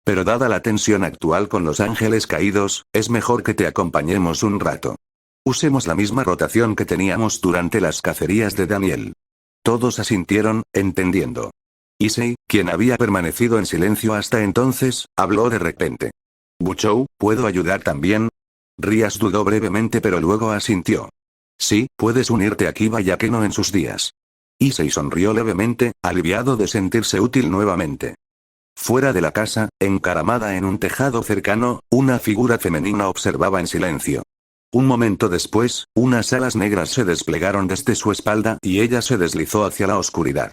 Pero dada la tensión actual con los ángeles caídos, es mejor que te acompañemos un rato. Usemos la misma rotación que teníamos durante las cacerías de Daniel. Todos asintieron, entendiendo. Issei, quien había permanecido en silencio hasta entonces, habló de repente. Buchou, ¿puedo ayudar también? Rías dudó brevemente pero luego asintió. Sí, puedes unirte a Kiba y Akeno en sus días. Issei sonrió levemente, aliviado de sentirse útil nuevamente. Fuera de la casa, encaramada en un tejado cercano, una figura femenina observaba en silencio. Un momento después, unas alas negras se desplegaron desde su espalda y ella se deslizó hacia la oscuridad.